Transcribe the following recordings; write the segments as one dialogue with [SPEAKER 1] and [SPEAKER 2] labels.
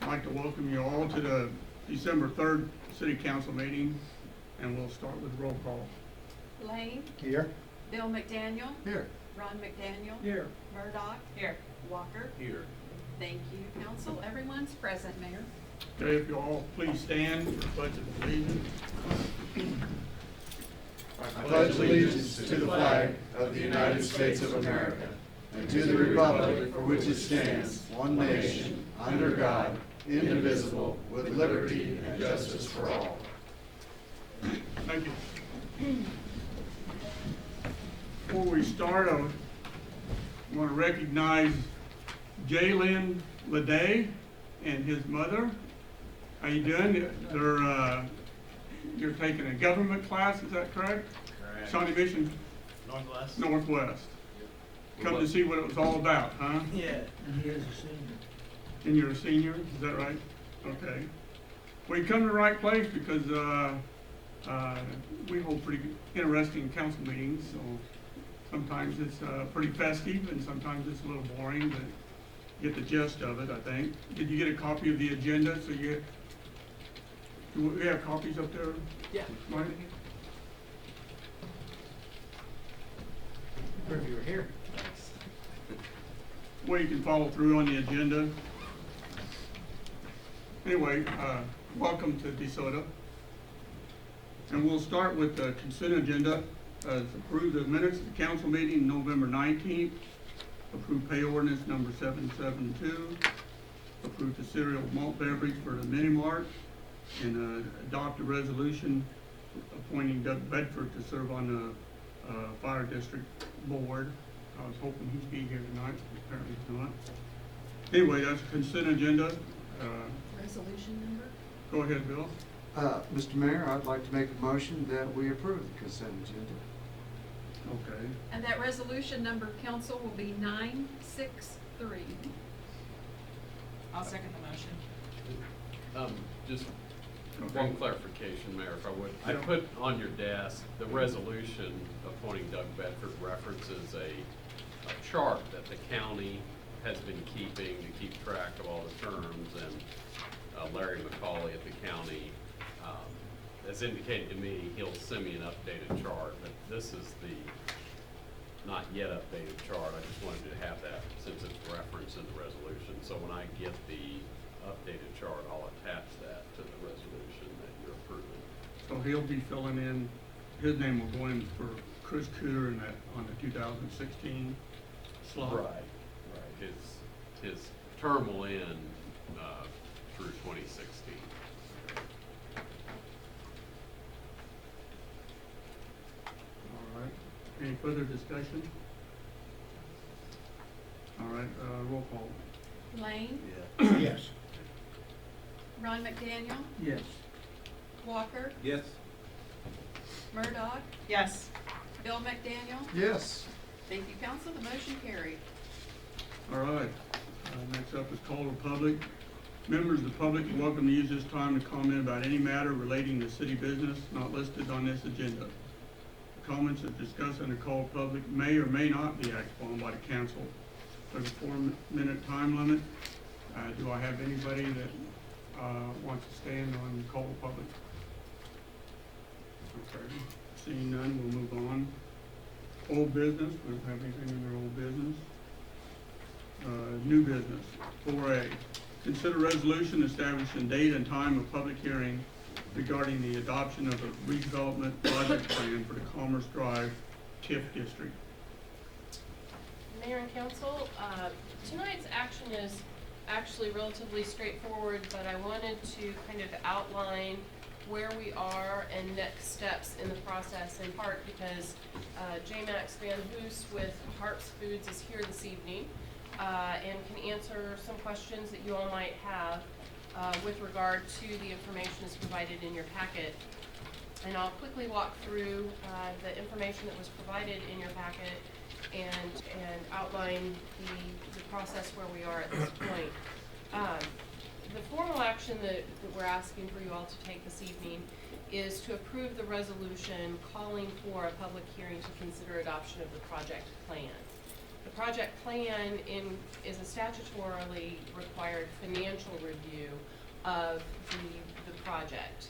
[SPEAKER 1] I'd like to welcome you all to the December 3rd City Council meeting, and we'll start with roll call.
[SPEAKER 2] Lane,
[SPEAKER 3] Here.
[SPEAKER 2] Bill McDaniel,
[SPEAKER 3] Here.
[SPEAKER 2] Ron McDaniel,
[SPEAKER 3] Here.
[SPEAKER 2] Murdoch,
[SPEAKER 4] Here.
[SPEAKER 2] Walker.
[SPEAKER 3] Here.
[SPEAKER 2] Thank you, council. Everyone's present, Mayor.
[SPEAKER 1] Okay, if you all please stand for the Pledge of Allegiance.
[SPEAKER 5] I pledge allegiance to the flag of the United States of America and to the republic for which it stands, one nation, under God, indivisible, with liberty and justice for all.
[SPEAKER 1] Thank you. Before we start, I want to recognize Jalen Leday and his mother. How you doing? You're taking a government class, is that correct?
[SPEAKER 6] Correct.
[SPEAKER 1] Shawnee Mission
[SPEAKER 6] Northwest?
[SPEAKER 1] Northwest. Come to see what it was all about, huh?
[SPEAKER 6] Yeah.
[SPEAKER 3] And he is a senior.
[SPEAKER 1] And you're a senior, is that right? Okay. Well, you come to the right place because we hold pretty interesting council meetings, so sometimes it's pretty festive and sometimes it's a little boring, but you get the gist of it, I think. Did you get a copy of the agenda? So do we have copies up there?
[SPEAKER 4] Yeah.
[SPEAKER 1] Mike?
[SPEAKER 3] If you were here.
[SPEAKER 1] Well, you can follow through on the agenda. Anyway, welcome to DeSoto. And we'll start with the consent agenda. Approve the minutes of the council meeting November 19th. Approve pay ordinance number 772. Approve the cereal malt beverage for the mini mart. And adopt a resolution appointing Doug Bedford to serve on the fire district board. I was hoping he'd be here tonight, but apparently he's not. Anyway, that's a consent agenda.
[SPEAKER 2] Resolution number?
[SPEAKER 1] Go ahead, Bill.
[SPEAKER 5] Mr. Mayor, I'd like to make a motion that we approve the consent agenda.
[SPEAKER 1] Okay.
[SPEAKER 2] And that resolution number, council, will be 963.
[SPEAKER 4] I'll second the motion.
[SPEAKER 6] Just
[SPEAKER 1] Okay.
[SPEAKER 6] one clarification, Mayor, if I would. I
[SPEAKER 1] Yeah.
[SPEAKER 6] put on your desk, the resolution appointing Doug Bedford references a chart that the county has been keeping to keep track of all the terms, and Larry McCauley at the county has indicated to me he'll send me an updated chart, but this is the not yet updated chart. I just wanted to have that since it's referenced in the resolution. So when I get the updated chart, I'll attach that to the resolution that you're approving.
[SPEAKER 1] So he'll be filling in, his name will go in for Chris Cooter in that, on the 2016 slot.
[SPEAKER 6] Right. His term will end through 2016.
[SPEAKER 1] All right. Any further discussion? All right, roll call.
[SPEAKER 2] Lane,
[SPEAKER 3] Yes.
[SPEAKER 2] Ron McDaniel,
[SPEAKER 3] Yes.
[SPEAKER 2] Walker,
[SPEAKER 3] Yes.
[SPEAKER 2] Murdoch,
[SPEAKER 4] Yes.
[SPEAKER 2] Bill McDaniel.
[SPEAKER 5] Yes.
[SPEAKER 2] Thank you, council. The motion carried.
[SPEAKER 1] All right, next up is call to public. Members of the public are welcome to use this time to comment about any matter relating to city business not listed on this agenda. Comments that discussed under call to public may or may not be acted upon by the council. There's a 4-minute time limit. Do I have anybody that wants to stand on call to public? Okay, seeing none, we'll move on. Old business, we don't have anything in our old business. New business, 4A. Consider resolution establishing date and time of public hearing regarding the adoption of a redevelopment project plan for the Commerce Drive TIF district.
[SPEAKER 7] Mayor and council, tonight's action is actually relatively straightforward, but I wanted to kind of outline where we are and next steps in the process, in part because J. Max Van Hoos with Harps Foods is here this evening and can answer some questions that you all might have with regard to the information that's provided in your packet. And I'll quickly walk through the information that was provided in your packet and outline the process where we are at this point. The formal action that we're asking for you all to take this evening is to approve the resolution calling for a public hearing to consider adoption of the project plan. The project plan is a statutorily required financial review of the project.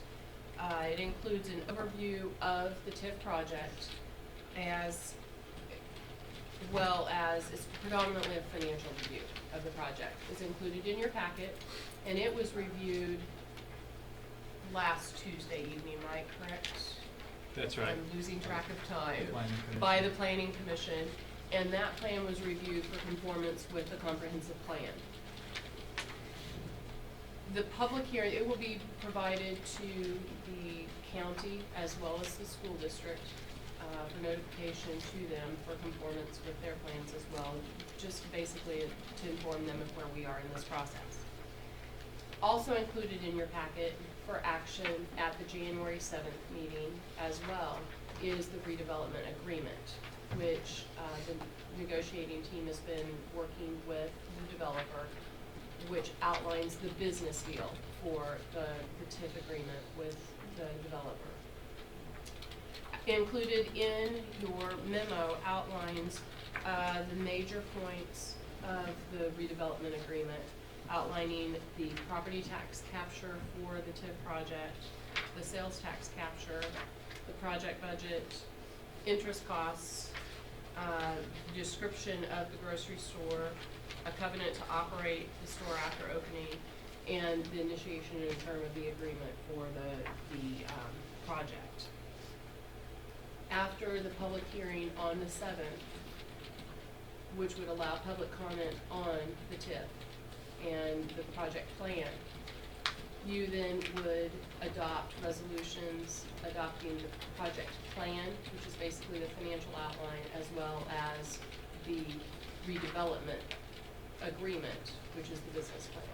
[SPEAKER 7] It includes an overview of the TIF project as well as, it's predominantly a financial review of the project. It's included in your packet, and it was reviewed last Tuesday evening, am I correct?
[SPEAKER 8] That's right.
[SPEAKER 7] I'm losing track of time.
[SPEAKER 3] Planning Commission.
[SPEAKER 7] By the Planning Commission, and that plan was reviewed for conformance with the comprehensive plan. The public hearing, it will be provided to the county as well as the school district for notification to them for conformance with their plans as well, just basically to inform them of where we are in this process. Also included in your packet for action at the January 7th meeting as well is the redevelopment agreement, which the negotiating team has been working with the developer, which outlines the business deal for the TIF agreement with the developer. Included in your memo outlines the major points of the redevelopment agreement, outlining the property tax capture for the TIF project, the sales tax capture, the project budget, interest costs, description of the grocery store, a covenant to operate the store after opening, and the initiation and term of the agreement for the project. After the public hearing on the 7th, which would allow public comment on the TIF and the project plan, you then would adopt resolutions adopting the project plan, which is basically the financial outline, as well as the redevelopment agreement, which is the business plan.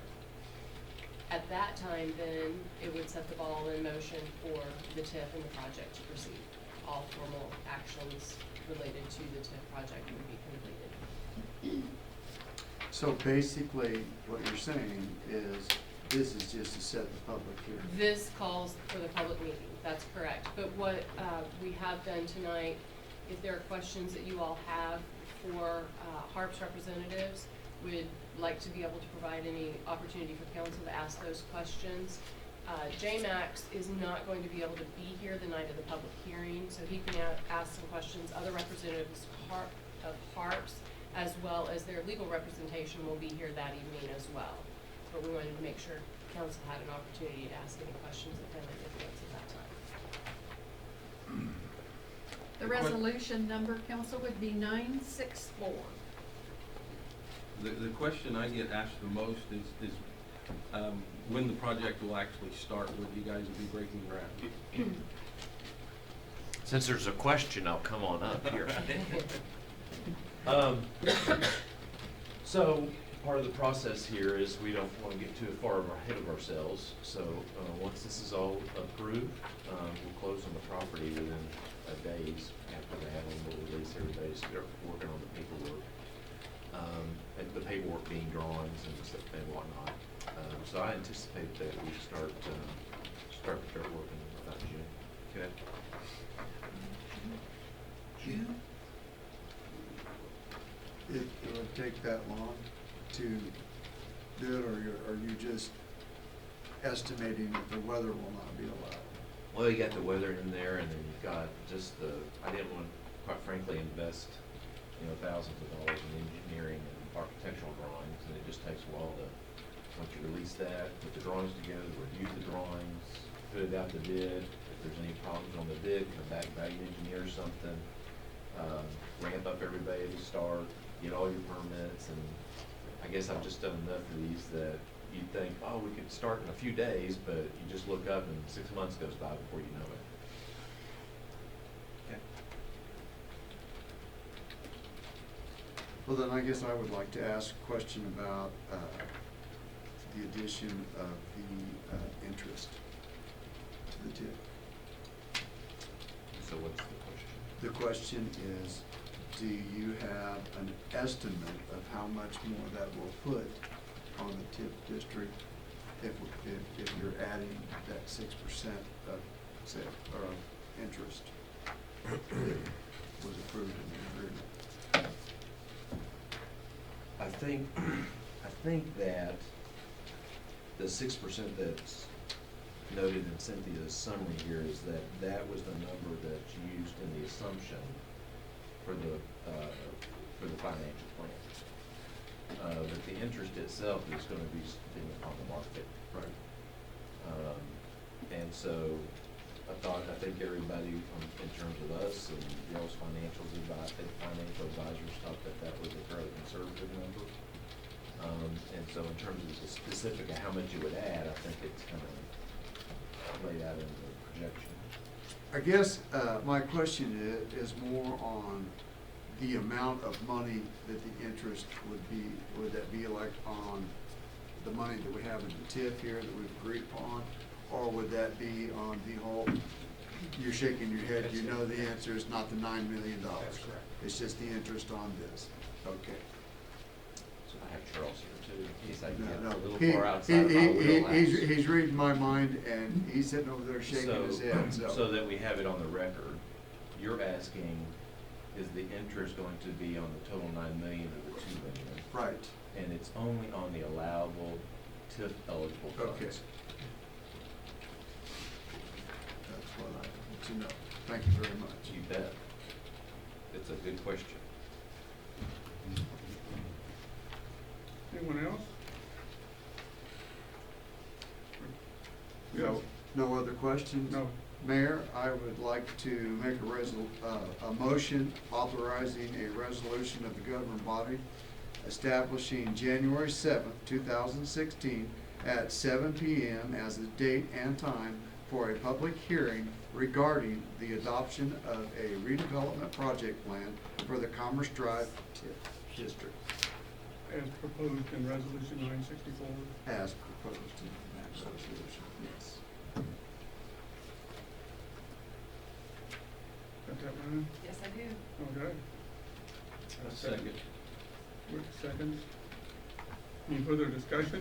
[SPEAKER 7] At that time, then, it would set the ball in motion for the TIF and the project to proceed. All formal actions related to the TIF project would be completed.
[SPEAKER 5] So basically, what you're saying is, this is just to set the public hearing.
[SPEAKER 7] This calls for the public meeting, that's correct. But what we have done tonight, if there are questions that you all have for HARP's representatives, we'd like to be able to provide any opportunity for council to ask those questions. JMAX is not going to be able to be here the night of the public hearing, so he can ask some questions. Other representatives of HARP's, as well as their legal representation, will be here that evening as well. But we wanted to make sure council had an opportunity to ask any questions of him in advance at that time.
[SPEAKER 2] The resolution number, council, would be 964.
[SPEAKER 9] The question I get asked the most is when the project will actually start, when you guys will be breaking ground.
[SPEAKER 10] Since there's a question, I'll come on up here. So part of the process here is we don't want to get too far ahead of ourselves. So once this is all approved, we'll close on the property within days after that, and we'll release everybody to start working on the paperwork. And the paperwork being drawings and whatnot. So I anticipate that we start working about June. Okay.
[SPEAKER 5] June? It would take that long to do it, or are you just estimating that the weather will not be allowed?
[SPEAKER 10] Well, you got the weather in there, and then you've got just I didn't want, quite frankly, invest, thousands of dollars in engineering and architectural drawings, and it just takes a while to, once you release that, put the drawings together, review the drawings, put it out to bid. If there's any problems on the bid, come back, value engineer something, ramp up everybody to start, get all your permits, and I guess I've just done enough of these that you'd think, oh, we could start in a few days, but you just look up and 6 months goes by before you know it. Okay.
[SPEAKER 5] Well, then I guess I would like to ask a question about the addition of the interest to the TIF.
[SPEAKER 10] So what's the question?
[SPEAKER 5] The question is, do you have an estimate of how much more that will put on the TIF district if you're adding that 6% of, say, or of interest that was approved in the agreement?
[SPEAKER 10] I think that the 6% that's noted in Cynthia's summary here is that was the number that's used in the assumption for the financial plan. But the interest itself is gonna be dependent upon the market.
[SPEAKER 6] Right.
[SPEAKER 10] And so I think everybody, in terms of us and y'all's financial advisors thought that was a fairly conservative number. And so in terms of the specific of how much you would add, I think it's kind of laid out in the projection.
[SPEAKER 5] I guess, my question is more on the amount of money that the interest would be. Would that be like on the money that we have in the TIF here that we've agreed upon? Or would that be on the whole, you're shaking your head, you know the answer is not the $9 million.
[SPEAKER 3] That's correct.
[SPEAKER 5] It's just the interest on this. Okay.
[SPEAKER 10] So I have Charles here too, in case I
[SPEAKER 5] No,
[SPEAKER 10] get
[SPEAKER 5] no.
[SPEAKER 10] a little
[SPEAKER 5] He-
[SPEAKER 10] far outside of my wheelhouse.
[SPEAKER 5] He's reading my mind and he's sitting over there shaking his head,
[SPEAKER 10] So that we have it on the record, you're asking, is the interest going to be on the total 9 million or the 2 million?
[SPEAKER 5] Right.
[SPEAKER 10] And it's only on the allowable TIF eligible funds?
[SPEAKER 5] Okay. That's what I want to know. Thank you very much.
[SPEAKER 10] You bet. It's a good question.
[SPEAKER 1] Anyone else?
[SPEAKER 5] No, no other questions?
[SPEAKER 1] No.
[SPEAKER 5] Mayor, I would like to make a motion authorizing a resolution of the governing body establishing January 7th, 2016 at 7 p.m. as the date and time for a public hearing regarding the adoption of a redevelopment project plan for the Commerce Drive TIF district
[SPEAKER 1] As proposed in resolution 964.
[SPEAKER 5] as proposed in that resolution. Yes.
[SPEAKER 1] Got that, Ryan?
[SPEAKER 2] Yes, I do.
[SPEAKER 1] Okay.
[SPEAKER 9] Second.
[SPEAKER 1] Rick seconds. Any further discussion?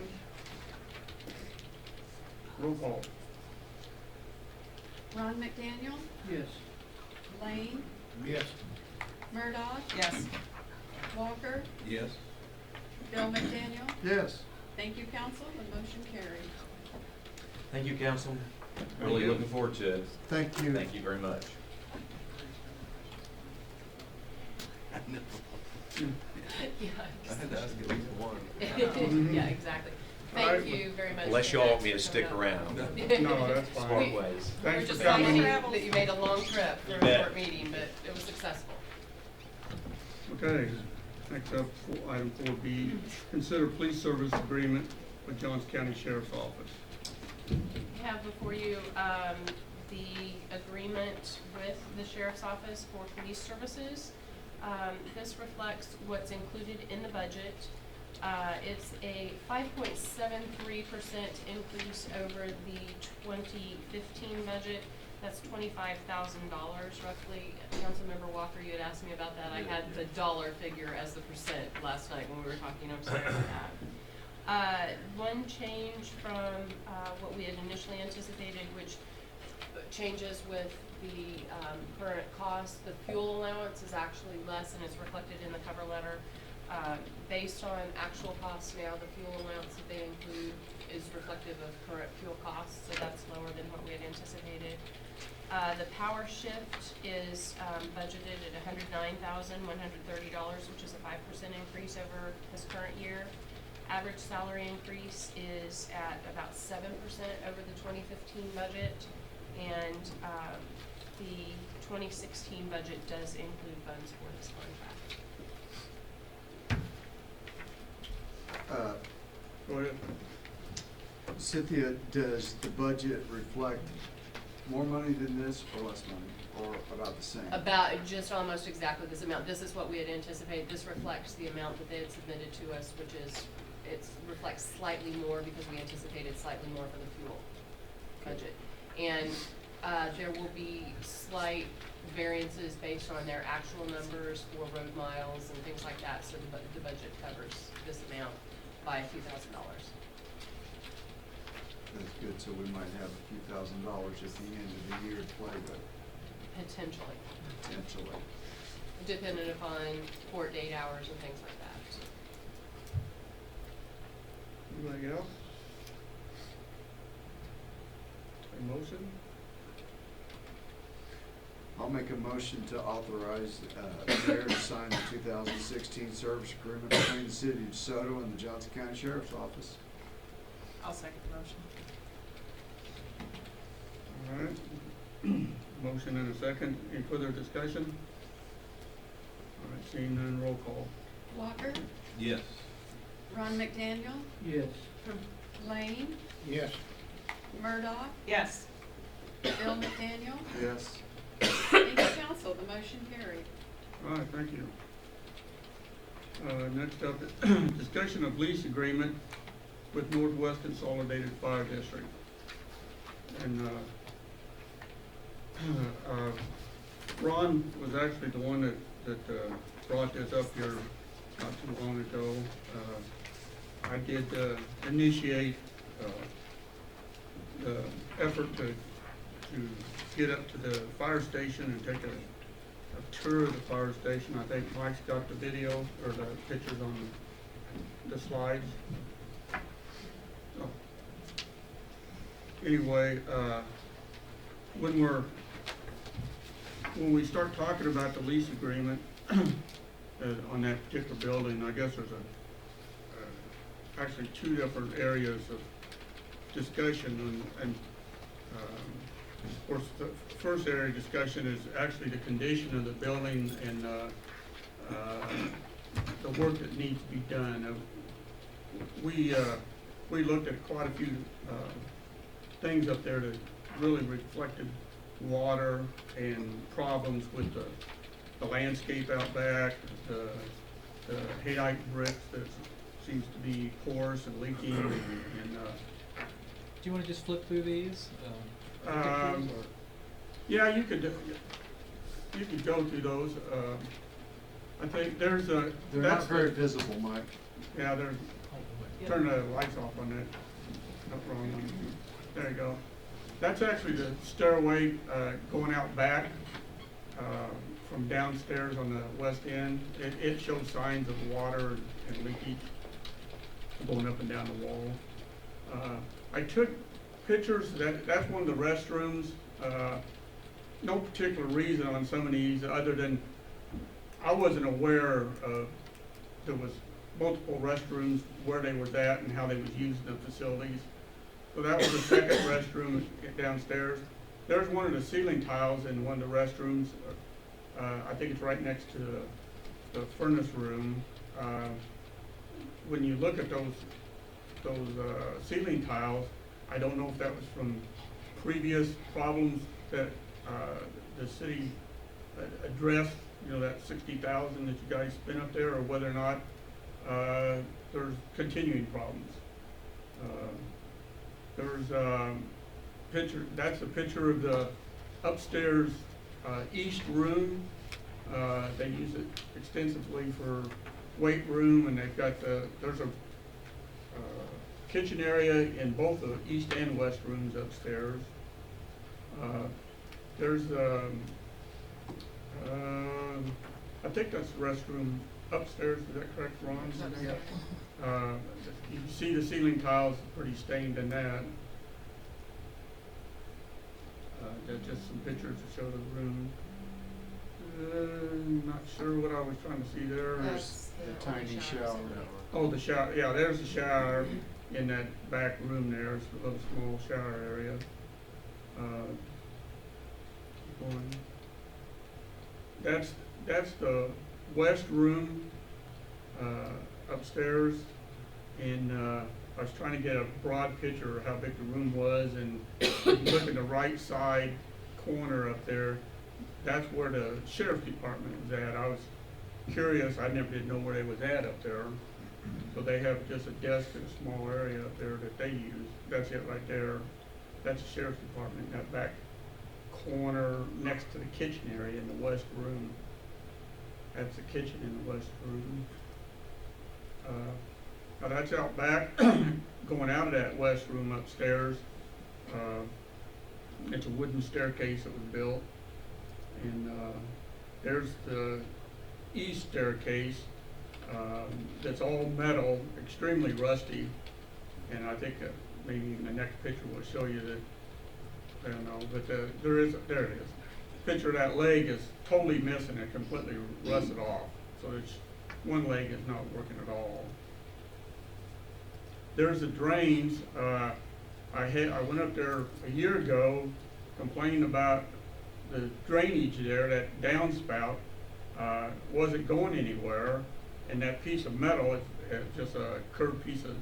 [SPEAKER 1] Roll call.
[SPEAKER 2] Ron McDaniel,
[SPEAKER 3] Yes.
[SPEAKER 2] Lane,
[SPEAKER 3] Yes.
[SPEAKER 2] Murdoch,
[SPEAKER 7] Yes.
[SPEAKER 2] Walker,
[SPEAKER 9] Yes.
[SPEAKER 2] Bill McDaniel.
[SPEAKER 5] Yes.
[SPEAKER 2] Thank you, council, the motion carried.
[SPEAKER 10] Thank you, council. Really
[SPEAKER 1] you.
[SPEAKER 10] looking forward to it.
[SPEAKER 5] Thank you.
[SPEAKER 10] Thank you very much.
[SPEAKER 9] I had to ask at least one.
[SPEAKER 7] Yeah, exactly.
[SPEAKER 1] Alright.
[SPEAKER 7] Thank you very much.
[SPEAKER 10] Unless
[SPEAKER 7] for
[SPEAKER 10] y'all
[SPEAKER 7] that.
[SPEAKER 10] want me to stick around.
[SPEAKER 1] No, that's fine.
[SPEAKER 10] Smart ways.
[SPEAKER 7] We're
[SPEAKER 1] Thanks
[SPEAKER 7] just
[SPEAKER 1] for coming.
[SPEAKER 7] sorry that you made a long trip for
[SPEAKER 10] You
[SPEAKER 7] a
[SPEAKER 10] bet.
[SPEAKER 7] short meeting, but it was successful.
[SPEAKER 1] Okay, next up, item 4B, consider police service agreement with Johns County Sheriff's Office.
[SPEAKER 7] You have before you, the agreement with the sheriff's office for police services. This reflects what's included in the budget. It's a 5.73% increase over the 2015 budget. That's $25,000 roughly. Councilmember Walker, you had asked me about that. I had the dollar figure as the percent last night when we were talking. I'm sorry for that. One change from what we had initially anticipated, which changes with the current cost. The fuel allowance is actually less and it's reflected in the cover letter. Based on actual costs now, the fuel allowance that they include is reflective of current fuel costs, so that's lower than what we had anticipated. The power shift is budgeted at $109,130, which is a 5% increase over this current year. Average salary increase is at about 7% over the 2015 budget, and the 2016 budget does include funds for this contract.
[SPEAKER 1] Go ahead.
[SPEAKER 5] Cynthia, does the budget reflect more money than this or less money, or about the same?
[SPEAKER 7] About just almost exactly this amount. This is what we had anticipated. This reflects the amount that they had submitted to us, which is, it reflects slightly more because we anticipated slightly more for the fuel budget. And there will be slight variances based on their actual numbers for road miles and things like that, so the budget covers this amount by a few $1,000s.
[SPEAKER 5] That's good, so we might have a few $1,000s at the end of the year to play with,
[SPEAKER 7] Potentially,
[SPEAKER 5] potentially.
[SPEAKER 7] dependent upon court date hours and things like that.
[SPEAKER 1] Anybody else? A motion?
[SPEAKER 5] I'll make a motion to authorize the mayor to sign the 2016 service agreement between the city of DeSoto and the Johnson County Sheriff's Office.
[SPEAKER 8] I'll second the motion.
[SPEAKER 1] All right. Motion and a second. Any further discussion? All right, seeing none, roll call.
[SPEAKER 2] Walker,
[SPEAKER 9] Yes.
[SPEAKER 2] Ron McDaniel,
[SPEAKER 3] Yes.
[SPEAKER 2] Lane,
[SPEAKER 3] Yes.
[SPEAKER 2] Murdoch,
[SPEAKER 8] Yes.
[SPEAKER 2] Bill McDaniel.
[SPEAKER 5] Yes.
[SPEAKER 2] Thank you, council. The motion carried.
[SPEAKER 1] All right, thank you. Next up, discussion of lease agreement with Northwest Consolidated Fire District. And Ron was actually the one that brought this up here not too long ago. I did initiate the effort to get up to the fire station and take a tour of the fire station. I think Mike's got the video or the pictures on the slides. So, anyway, when we start talking about the lease agreement on that particular building, I guess there's actually two different areas of discussion, and of course, the first area of discussion is actually the condition of the building and the work that needs to be done. We looked at quite a few things up there that really reflected water and problems with the landscape out back, the hayrite bricks that seems to be porous and leaking, and
[SPEAKER 11] Do you want to just flip through these?
[SPEAKER 1] yeah, you could go through those. I think there's a.
[SPEAKER 5] They're not very visible, Mike.
[SPEAKER 1] Yeah, there's. Turn the lights off on that. Not wrong one. There you go. That's actually the stairway going out back from downstairs on the west end. It shows signs of water and leakage going up and down the wall. I took pictures. That's one of the restrooms. No particular reason on some of these other than I wasn't aware of there was multiple restrooms, where they was at and how they was using the facilities. So that was the second restroom downstairs. There's one of the ceiling tiles in one of the restrooms. I think it's right next to the furnace room. When you look at those ceiling tiles, I don't know if that was from previous problems that the city addressed, you know, that $60,000 that you guys spent up there, or whether or not there's continuing problems. There's picture. That's a picture of the upstairs east room. They use it extensively for weight room, and they've got there's a kitchen area in both the east and west rooms upstairs. There's I think that's the restroom upstairs. Is that correct, Ron? You see the ceiling tiles pretty stained in that. There's just some pictures to show the room. Not sure what I was trying to see there.
[SPEAKER 5] There's the tiny shower.
[SPEAKER 1] Oh, the shower. Yeah, there's the shower in that back room there. It's a little small shower area. Keep going. That's the west room upstairs, and I was trying to get a broad picture of how big the room was, and if you look at the right side corner up there, that's where the sheriff's department was at. I was curious, I never did know where they was at up there. So they have just a desk in a small area up there that they use. That's it right there. That's the sheriff's department, that back corner next to the kitchen area in the west room. That's the kitchen in the west room. Now that's out back, going out of that west room upstairs. It's a wooden staircase that was built. And there's the east staircase that's all metal, extremely rusty. And I think maybe in the next picture will show you that, I don't know, but there it is. Picture of that leg is totally missing, it completely rusted off. So it's, one leg is not working at all. There's the drains, I went up there a year ago, complaining about the drainage there, that downspout, wasn't going anywhere, and that piece of metal, it's just a curved piece of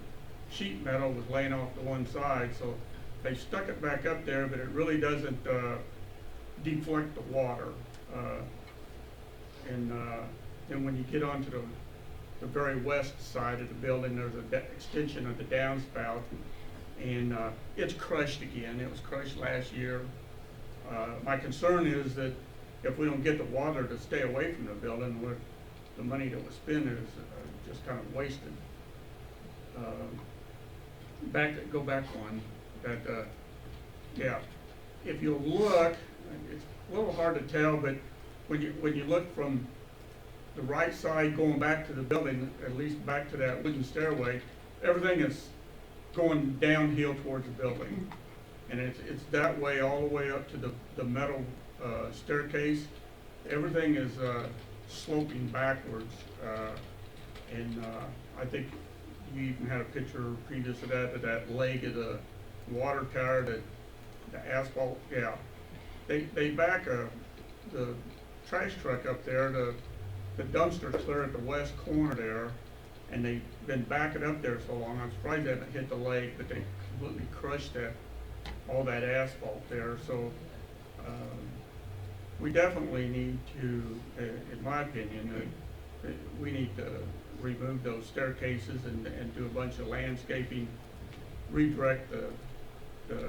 [SPEAKER 1] sheet metal, was laying off to one side, so they stuck it back up there, but it really doesn't deflect the water. And then when you get onto the very west side of the building, there's an extension of the downspout, and it's crushed again. It was crushed last year. My concern is that if we don't get the water to stay away from the building, the money that was spent is just kind of wasted. Go back one. That yeah, if you look, it's a little hard to tell, but when you look from the right side going back to the building, at least back to that wooden stairway, everything is going downhill towards the building. And it's that way all the way up to the metal staircase. Everything is sloping backwards. And I think you even had a picture previous to that of that leg of the water tower, that the asphalt, yeah. They back the trash truck up there, the dumpster's clear at the west corner there, and they've been backing up there so long, I'm surprised they haven't hit the lake, but they completely crushed all that asphalt there, so we definitely need to, in my opinion, we need to remove those staircases and do a bunch of landscaping, redirect the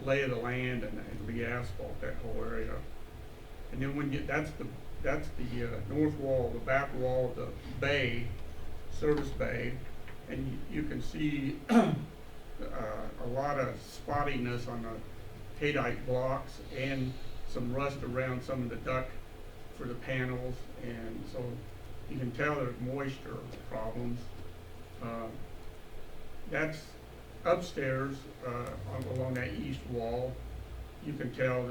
[SPEAKER 1] lay of the land and re-asphalt that whole area. And then that's the north wall, the back wall of the bay, service bay, and you can see a lot of spottiness on the haydite blocks and some rust around some of the duct for the panels, and so you can tell there's moisture problems. That's upstairs along that east wall. You can tell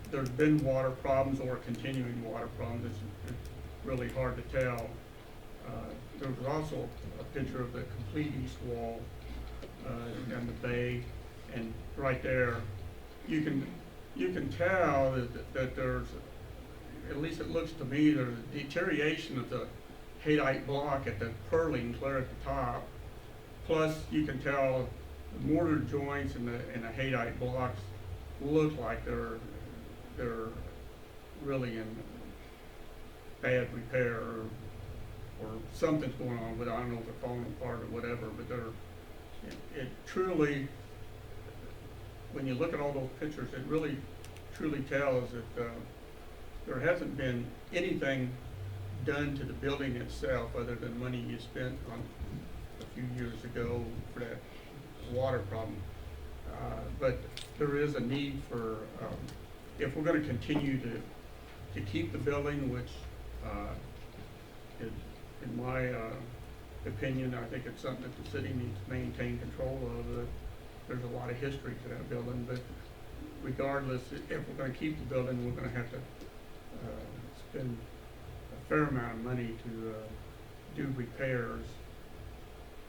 [SPEAKER 1] there's been water problems or continuing water problems. It's really hard to tell. There was also a picture of the complete east wall down the bay, and right there, you can tell that there's, at least it looks to me, there's a deterioration of the haydite block at the purling clear at the top. Plus, you can tell the mortar joints and the haydite blocks look like they're really in bad repair, or something's going on, but I don't know if they're falling apart or whatever, but it truly, when you look at all those pictures, it really truly tells that there hasn't been anything done to the building itself other than money you spent on a few years ago for that water problem. But there is a need for, if we're going to continue to keep the building, which in my opinion, I think it's something that the city needs to maintain control of. There's a lot of history to that building, but regardless, if we're going to keep the building, we're going to have to spend a fair amount of money to do repairs.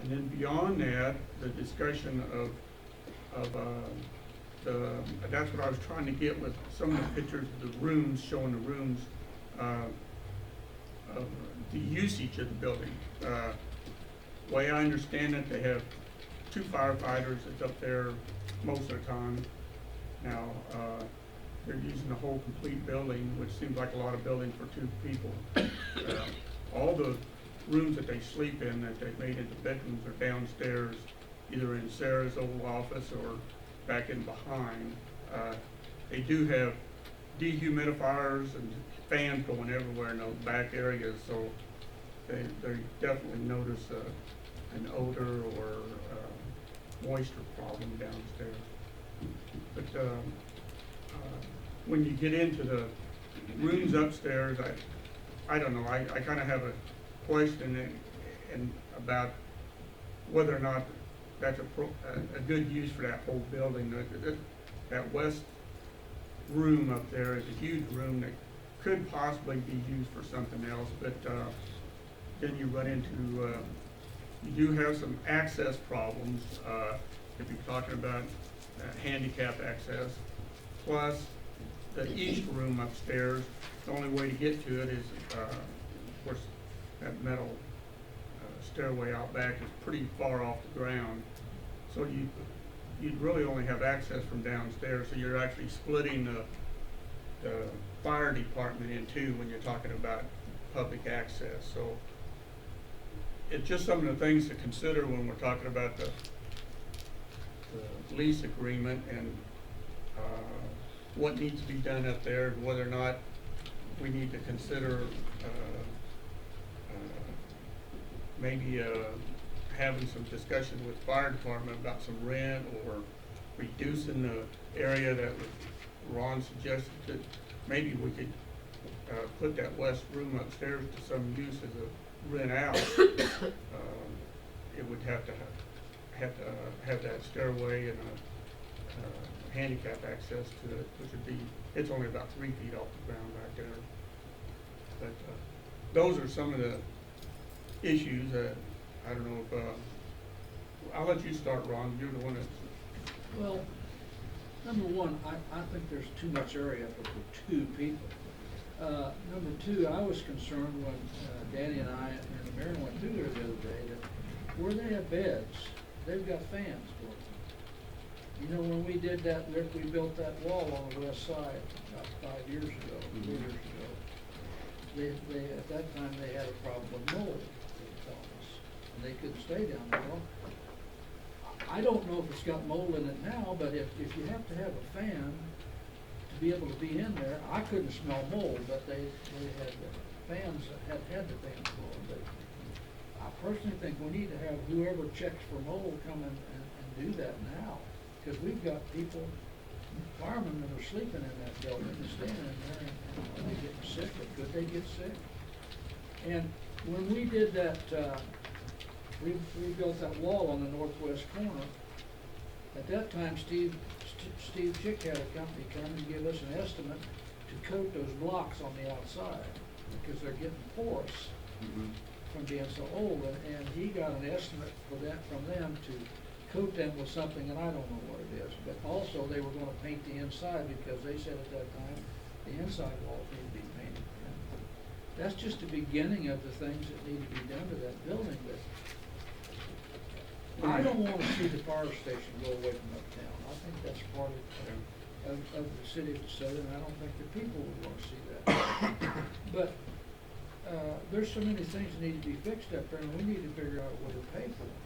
[SPEAKER 1] And then beyond that, the discussion of that's what I was trying to get with some of the pictures of the rooms, showing the rooms, of the usage of the building. Way I understand it, they have 2 firefighters that's up there most of the time. Now, they're using the whole complete building, which seems like a lot of building for 2 people. All the rooms that they sleep in, that they've made into bedrooms, are downstairs, either in Sarah's old office or back in behind. They do have dehumidifiers and fans going everywhere in those back areas, so they definitely notice an odor or moisture problem downstairs. But when you get into the rooms upstairs, I don't know, I kind of have a question about whether or not that's a good use for that whole building. That west room up there is a huge room that could possibly be used for something else, but, then you run into, you do have some access problems, if you're talking about handicap access. Plus, the east room upstairs, the only way to get to it is, of course, that metal stairway out back is pretty far off the ground. So you'd really only have access from downstairs, so you're actually splitting the fire department in two when you're talking about public access. So it's just some of the things to consider when we're talking about the lease agreement and what needs to be done up there, and whether or not we need to consider maybe having some discussion with fire department about some rent, or reducing the area that Ron suggested, that maybe we could put that west room upstairs to some use as a rent out. It would have to have that stairway and a handicap access to it, which would be, it's only about 3 feet off the ground back there. But those are some of the issues that, I don't know if, I'll let you start, Ron, you're the one that's.
[SPEAKER 3] Well, number one, I think there's too much area for 2 people. Number two, I was concerned when Danny and I and the mayor went through there the other day, that where they have beds, they've got fans going. You know, when we did that, we built that wall on the west side about 5 years ago, 4 years ago. They at that time, they had a problem with mold, they told us, and they couldn't stay down there. Well, I don't know if it's got mold in it now, but if you have to have a fan to be able to be in there, I couldn't smell mold, but they had fans that had the fans blowing. But I personally think we need to have whoever checks for mold come in and do that now, because we've got people, firemen that are sleeping in that building and standing in there, and are they getting sick, or could they get sick? And when we did that, we built that wall on the northwest corner. At that time, Steve Chick had a company come and give us an estimate to coat those blocks on the outside, because they're getting porous from being so old. And he got an estimate for that from them to coat them with something, and I don't know what it is. But also, they were gonna paint the inside, because they said at that time, the inside walls need to be painted. And that's just the beginning of the things that need to be done to that building. But I don't wanna see the fire station go away from uptown. I think that's part of the city of DeSoto, and I don't think the people would wanna see that. But, there's so many things that need to be fixed up there, and we need to figure out what to pay for them.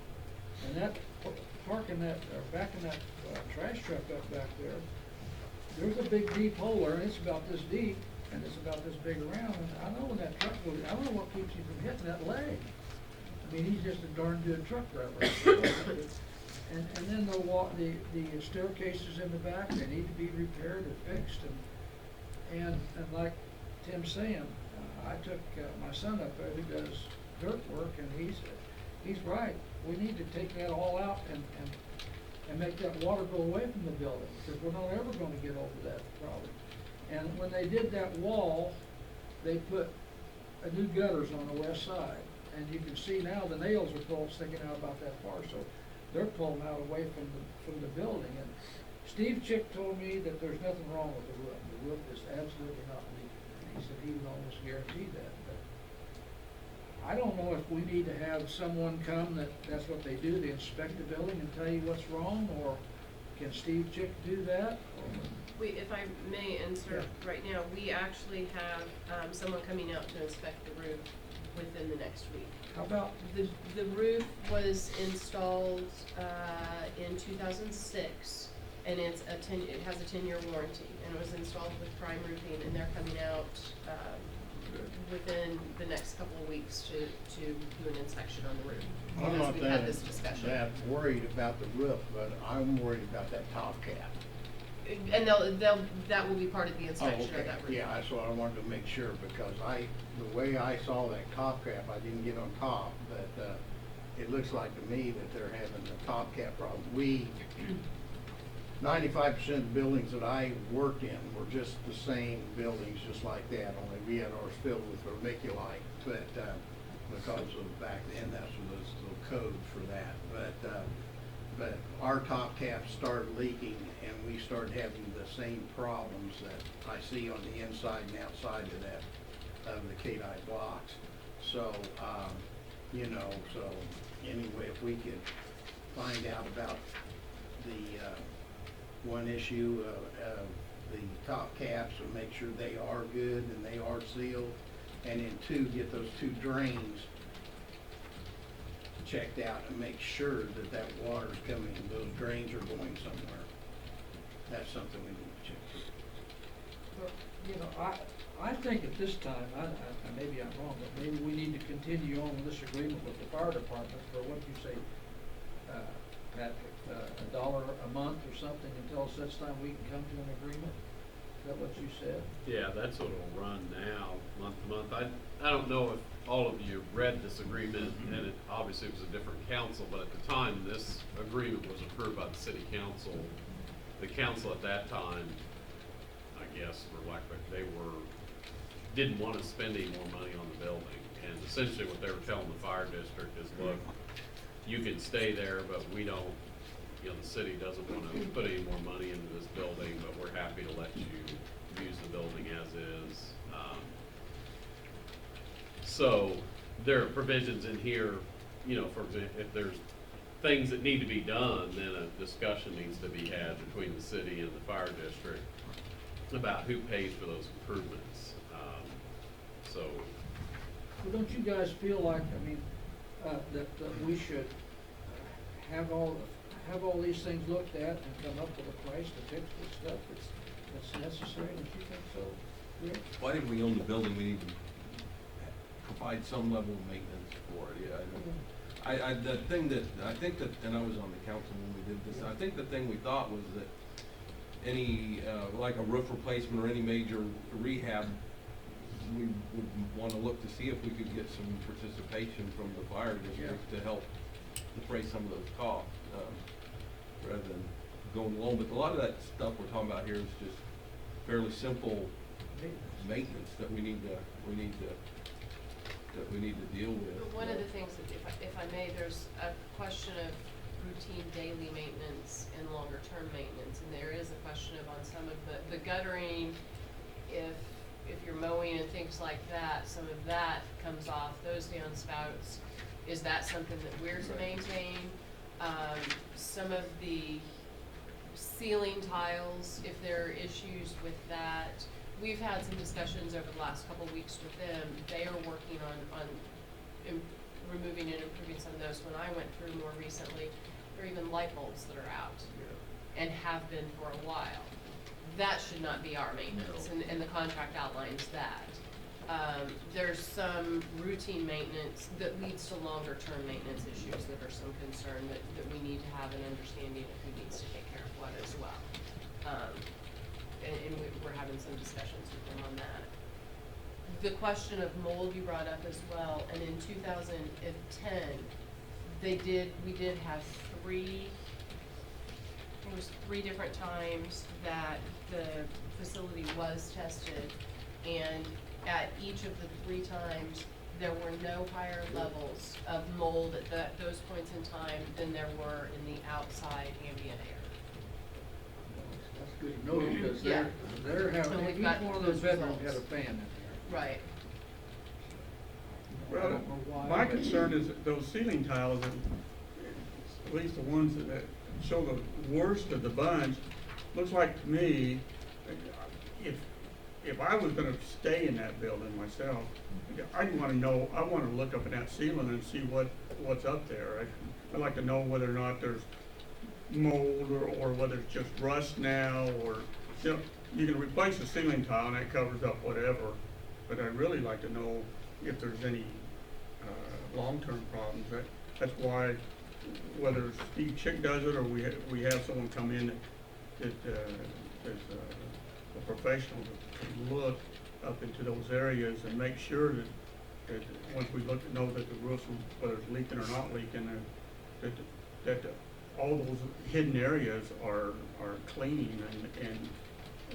[SPEAKER 3] And that, parking that, or backing that, trash truck up back there, there's a big deep hole there, and it's about this deep, and it's about this big around, and I know when that truck goes, I don't know what keeps you from hitting that leg. I mean, he's just a darn good truck driver. And then the staircases in the back, they need to be repaired or fixed, and like Tim's saying, I took my son up there who does dirt work, and he's right. We need to take that all out and make that water go away from the building, because we're not ever gonna get over that problem. And when they did that wall, they put new gutters on the west side. And you can see now the nails are sticking out about that far, so they're pulling out away from the building. And Steve Chick told me that there's nothing wrong with the roof. The roof is absolutely not leaking. He said he would almost guarantee that. But I don't know if we need to have someone come that's what they do, they inspect the building and tell you what's wrong, or can Steve Chick do that?
[SPEAKER 7] If I may insert right now, we actually have someone coming out to inspect the roof within the next week.
[SPEAKER 3] How about?
[SPEAKER 7] The roof was installed in 2006, and it has a 10-year warranty, and it was installed with Prime Roofing, and they're coming out within the next couple of weeks to do an inspection on the roof.
[SPEAKER 3] I'm
[SPEAKER 7] Because
[SPEAKER 3] not
[SPEAKER 7] we've had this discussion.
[SPEAKER 3] that worried about the roof, but I'm worried about that top cap.
[SPEAKER 7] And that will be part of the inspection of that roof.
[SPEAKER 3] Yeah, that's what I wanted to make sure, because the way I saw that top cap, I didn't get on top, but,
[SPEAKER 5] it looks like to me that they're having a top cap problem. 95% of the buildings that I worked in were just the same buildings, just like that, only we had ours filled with vermiculite, but, because of back then, that's the code for that. But our top caps started leaking, and we started having the same problems that I see on the inside and outside of that, of the KDI blocks. So, you know, so anyway, if we could find out about the, one issue of the top caps and make sure they are good and they are sealed, and then two, get those two drains checked out and make sure that that water's coming, those drains are going somewhere. That's something we need to check.
[SPEAKER 3] Well, you know, I think at this time, maybe I'm wrong, but maybe we need to continue on with this agreement with the fire department for what you say, Patrick, $1 a month or something until such time we can come to an agreement? Is that what you said?
[SPEAKER 6] Yeah, that's what it'll run now, month to month. I don't know if all of you read this agreement, and it obviously was a different council, but at the time this agreement was approved by the city council. The council at that time, I guess, for lack of didn't want to spend any more money on the building. And essentially what they were telling the fire district is, look, you can stay there, but we don't, you know, the city doesn't want to put any more money into this building, but we're happy to let you use the building as is. So there are provisions in here, you know, for example, if there's things that need to be done, then a discussion needs to be had between the city and the fire district about who pays for those improvements.
[SPEAKER 3] Well, don't you guys feel like, I mean, that we should have all these things looked at and come up with a price to fix the stuff that's necessary? Don't you think so, Rick?
[SPEAKER 9] Why didn't we own the building? We need to provide some level of maintenance for it, yeah. The thing that, I think that, and I was on the council when we did this, I think the thing we thought was that any, like a roof replacement or any major rehab, we would want to look to see if we could get some participation from the fire district to help defray some of those costs, rather than going alone. But a lot of that stuff we're talking about here is just fairly simple maintenance that we need to deal with.
[SPEAKER 7] One of the things that, if I may, there's a question of routine daily maintenance and longer term maintenance, and there is a question of on some of the guttering, if you're mowing and things like that, some of that comes off those downspouts. Is that something that we're to maintain? Some of the ceiling tiles, if there are issues with that, we've had some discussions over the last couple of weeks with them. They are working on removing and improving some of those. When I went through more recently, there are even light bulbs that are out and have been for a while. That should not be our maintenance, and the contract outlines that. There's some routine maintenance that leads to longer term maintenance issues that are some concern that we need to have an understanding of who needs to take care of what as well. And we're having some discussions with them on that. The question of mold you brought up as well, and in 2010, we did have three different times that the facility was tested, and at each of the 3 times, there were no higher levels of mold at those points in time than there were in the outside ambient air.
[SPEAKER 3] That's good to know, because
[SPEAKER 7] Yeah.
[SPEAKER 3] they're having,
[SPEAKER 7] And we've
[SPEAKER 3] each
[SPEAKER 7] got
[SPEAKER 3] one of those
[SPEAKER 7] those
[SPEAKER 3] bedrooms had a
[SPEAKER 7] results.
[SPEAKER 3] fan in there.
[SPEAKER 7] Right.
[SPEAKER 3] I
[SPEAKER 1] Well,
[SPEAKER 3] don't know why,
[SPEAKER 1] my
[SPEAKER 3] but-
[SPEAKER 1] concern is that those ceiling tiles, at least the ones that show the worst of the bunch, looks like to me, if I was gonna stay in that building myself, I'd wanna know, I wanna look up in that ceiling and see what's up there. I'd like to know whether or not there's mold or whether it's just rust now, or, you know, you can replace the ceiling tile and that covers up whatever, but I'd really like to know if there's any, long-term problems. That's why, whether Steve Chick does it or we have someone come in that is a professional to look up into those areas and make sure once we know that the roof, whether it's leaking or not leaking, that all those hidden areas are clean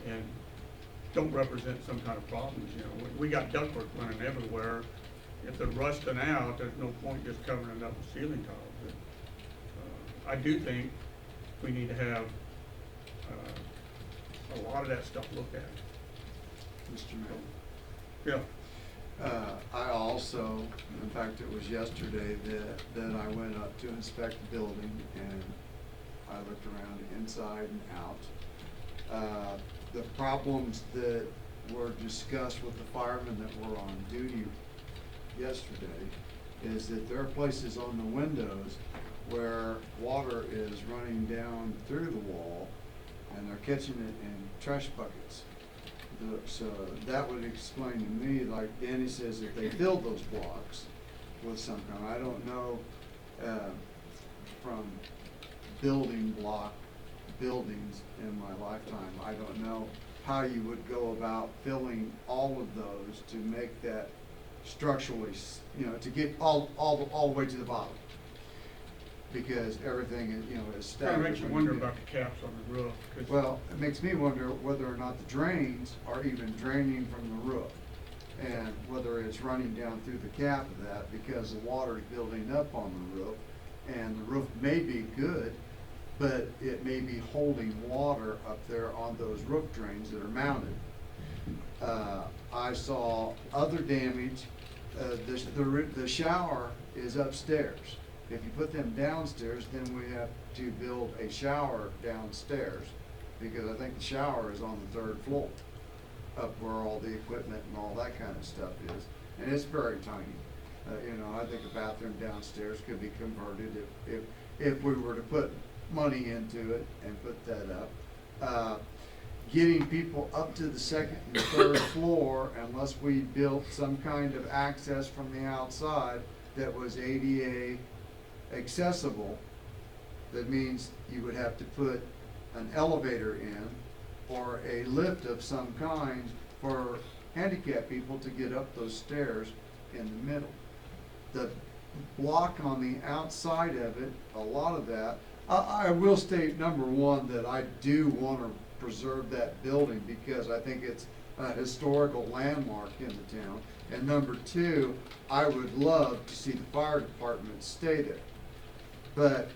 [SPEAKER 1] and don't represent some kind of problems, you know. We got ductwork running everywhere. If they're rusting out, there's no point just covering it up with ceiling tiles. But, I do think we need to have, a lot of that stuff looked at.
[SPEAKER 5] Mr. Mayor.
[SPEAKER 1] Yeah.
[SPEAKER 5] I also, in fact, it was yesterday that I went up to inspect the building and I looked around inside and out. The problems that were discussed with the firemen that were on duty yesterday is that there are places on the windows where water is running down through the wall and they're catching it in trash buckets. So that would explain to me, like Danny says, if they filled those blocks with some kind, I don't know, from building block buildings in my lifetime, I don't know how you would go about filling all of those to make that structurally, you know, to get all the way to the bottom. Because everything is, you know, is staggered.
[SPEAKER 1] Kinda makes you wonder about the caps on the roof. 'Cause
[SPEAKER 5] Well, it makes me wonder whether or not the drains are even draining from the roof. And whether it's running down through the cap of that because the water is building up on the roof. And the roof may be good, but it may be holding water up there on those roof drains that are mounted. I saw other damage. The shower is upstairs. If you put them downstairs, then we have to build a shower downstairs, because I think the shower is on the 3rd floor, up where all the equipment and all that kind of stuff is, and it's very tiny. You know, I think a bathroom downstairs could be converted if we were to put money into it and put that up. Getting people up to the 2nd and 3rd floor, unless we built some kind of access from the outside that was ADA accessible, that means you would have to put an elevator in or a lift of some kind for handicapped people to get up those stairs in the middle. The block on the outside of it, a lot of that, I will state, number one, that I do want to preserve that building because I think it's a historical landmark in the town. And number two, I would love to see the fire department stay there. But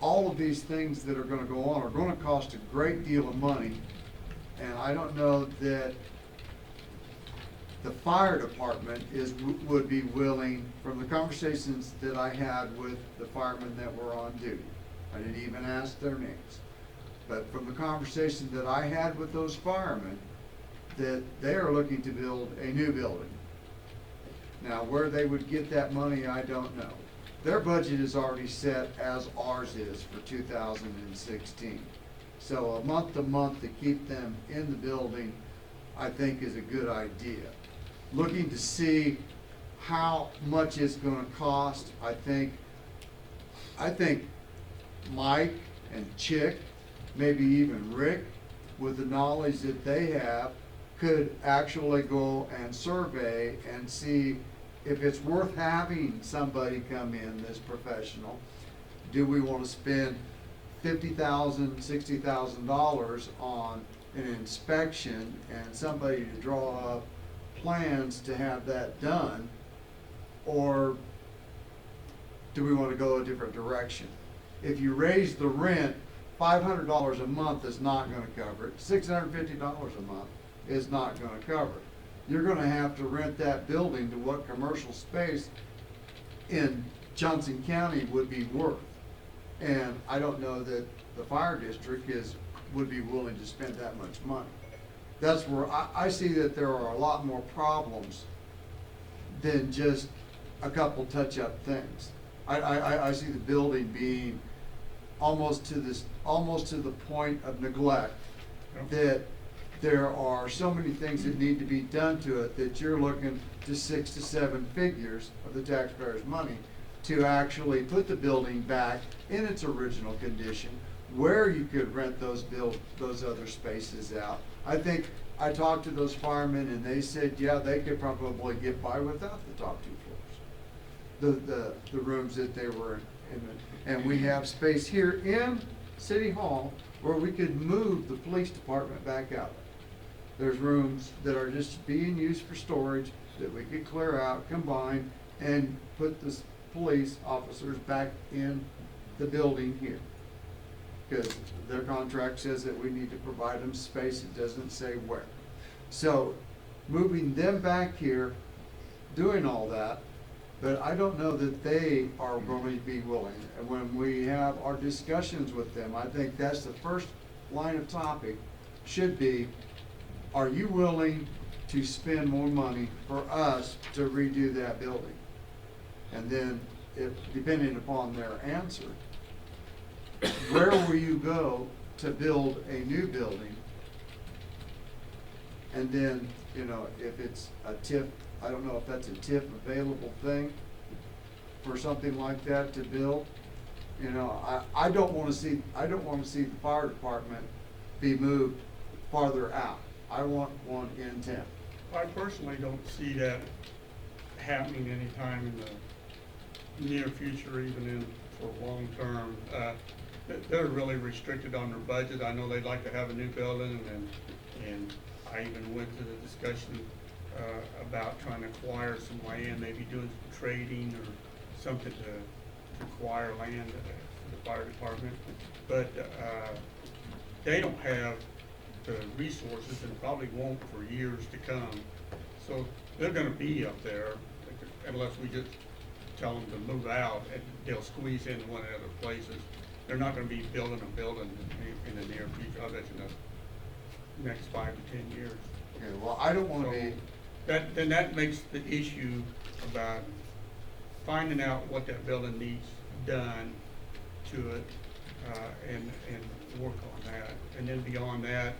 [SPEAKER 5] all of these things that are gonna go on are gonna cost a great deal of money. And I don't know that the fire department would be willing, from the conversations that I had with the firemen that were on duty. I didn't even ask their names. But from the conversation that I had with those firemen, that they are looking to build a new building. Now, where they would get that money, I don't know. Their budget is already set as ours is for 2016. So a month to month to keep them in the building, I think is a good idea. Looking to see how much it's gonna cost, I think Mike and Chick, maybe even Rick, with the knowledge that they have, could actually go and survey and see if it's worth having somebody come in that's professional. Do we want to spend $50,000, $60,000 on an inspection and somebody to draw up plans to have that done? Or do we want to go a different direction? If you raise the rent, $500 a month is not going to cover it. $650 a month is not going to cover it. You're going to have to rent that building to what commercial space in Johnson County would be worth. And I don't know that the fire district would be willing to spend that much money. That's where I see that there are a lot more problems than just a couple touch-up things. I see the building being almost to the point of neglect, that there are so many things that need to be done to it that you're looking to 6 to 7 figures of the taxpayers' money to actually put the building back in its original condition where you could rent those other spaces out. I think I talked to those firemen and they said, yeah, they could probably get by without the top 2 floors. The rooms that they were in. And we have space here in City Hall where we could move the police department back out. There's rooms that are just being used for storage that we could clear out, combine, and put the police officers back in the building here. Because their contract says that we need to provide them space, it doesn't say where. So, moving them back here, doing all that, but I don't know that they are going to be willing. And when we have our discussions with them, I think that's the first line of topic, should be, are you willing to spend more money for us to redo that building? And then, if, depending upon their answer, where will you go to build a new building? And then, you know, if it's a TIF, I don't know if that's a TIF available thing for something like that to build. You know, I don't wanna see the fire department be moved farther out. I want one in town.
[SPEAKER 1] I personally don't see that happening anytime in the near future, even in, for long term. They're really restricted on their budget. I know they'd like to have a new building, and I even went to the discussion about trying to acquire some land, maybe doing some trading or something to acquire land for the fire department. But they don't have the resources and probably won't for years to come. So they're gonna be up there unless we just tell them to move out, and they'll squeeze in one of the other places. They're not gonna be building a building in the near future, I bet you in the next 5 to 10 years.
[SPEAKER 5] Okay, well, I don't wanna be,
[SPEAKER 1] Then that makes the issue about finding out what that building needs done to it, and work on that. And then beyond that,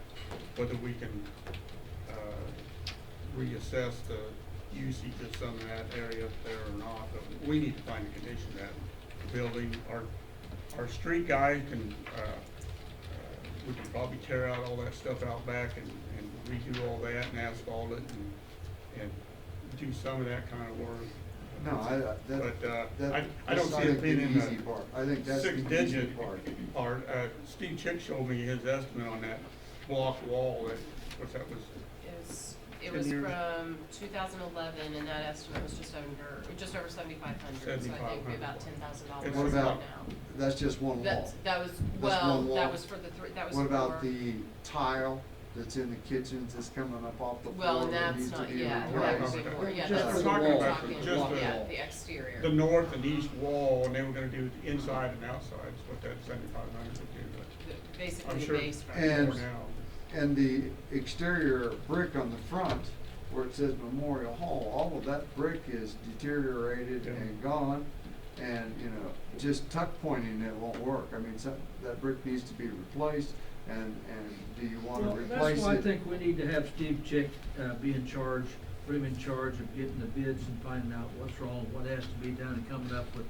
[SPEAKER 1] whether we can, reassess the usage of some of that area up there or not. But we need to find a condition of that building. Our street guys can, we can probably tear out all that stuff out back and redo all that and asphalt it and do some of that kind of work.
[SPEAKER 5] no,
[SPEAKER 1] But I don't see it being in
[SPEAKER 5] easy part. I think that's the easy
[SPEAKER 1] 6-digit
[SPEAKER 5] part.
[SPEAKER 1] part. Steve Chick showed me his estimate on that block wall, that was,
[SPEAKER 7] It
[SPEAKER 1] 10
[SPEAKER 7] was
[SPEAKER 1] years.
[SPEAKER 7] from 2011, and that estimate was just over 7,500, so I think it'd be about $10,000
[SPEAKER 1] And
[SPEAKER 5] What
[SPEAKER 7] right
[SPEAKER 5] about,
[SPEAKER 7] now.
[SPEAKER 5] that's just one wall.
[SPEAKER 7] That was,
[SPEAKER 5] That's
[SPEAKER 7] well,
[SPEAKER 5] one wall.
[SPEAKER 7] that was for the three, that was for.
[SPEAKER 5] What about the tile that's in the kitchens that's coming up off the floor?
[SPEAKER 7] Well, and
[SPEAKER 5] that
[SPEAKER 7] that's
[SPEAKER 5] needs to
[SPEAKER 7] not,
[SPEAKER 5] be
[SPEAKER 7] yeah,
[SPEAKER 5] replaced?
[SPEAKER 7] that would be, yeah,
[SPEAKER 3] Just
[SPEAKER 7] that's.
[SPEAKER 3] for the
[SPEAKER 7] we're
[SPEAKER 3] wall.
[SPEAKER 7] talking,
[SPEAKER 1] Just the-
[SPEAKER 7] yeah, the exterior.
[SPEAKER 1] the north and east wall, and they were gonna do the inside and outside, is what that 7,500 would do.
[SPEAKER 7] Basically
[SPEAKER 1] I'm
[SPEAKER 7] the
[SPEAKER 1] sure-
[SPEAKER 7] base
[SPEAKER 1] but
[SPEAKER 7] structure.
[SPEAKER 5] And-
[SPEAKER 1] for now.
[SPEAKER 5] And the exterior brick on the front, where it says Memorial Hall, all of that brick is deteriorated
[SPEAKER 1] Yeah.
[SPEAKER 5] and gone. And, you know, just tuck pointing it won't work. I mean, that brick needs to be replaced, and do you wanna
[SPEAKER 3] Well,
[SPEAKER 5] replace
[SPEAKER 3] that's why I
[SPEAKER 5] it?
[SPEAKER 3] think we need to have Steve Chick, be in charge, put him in charge of getting the bids and finding out what's wrong, what has to be done, and coming up with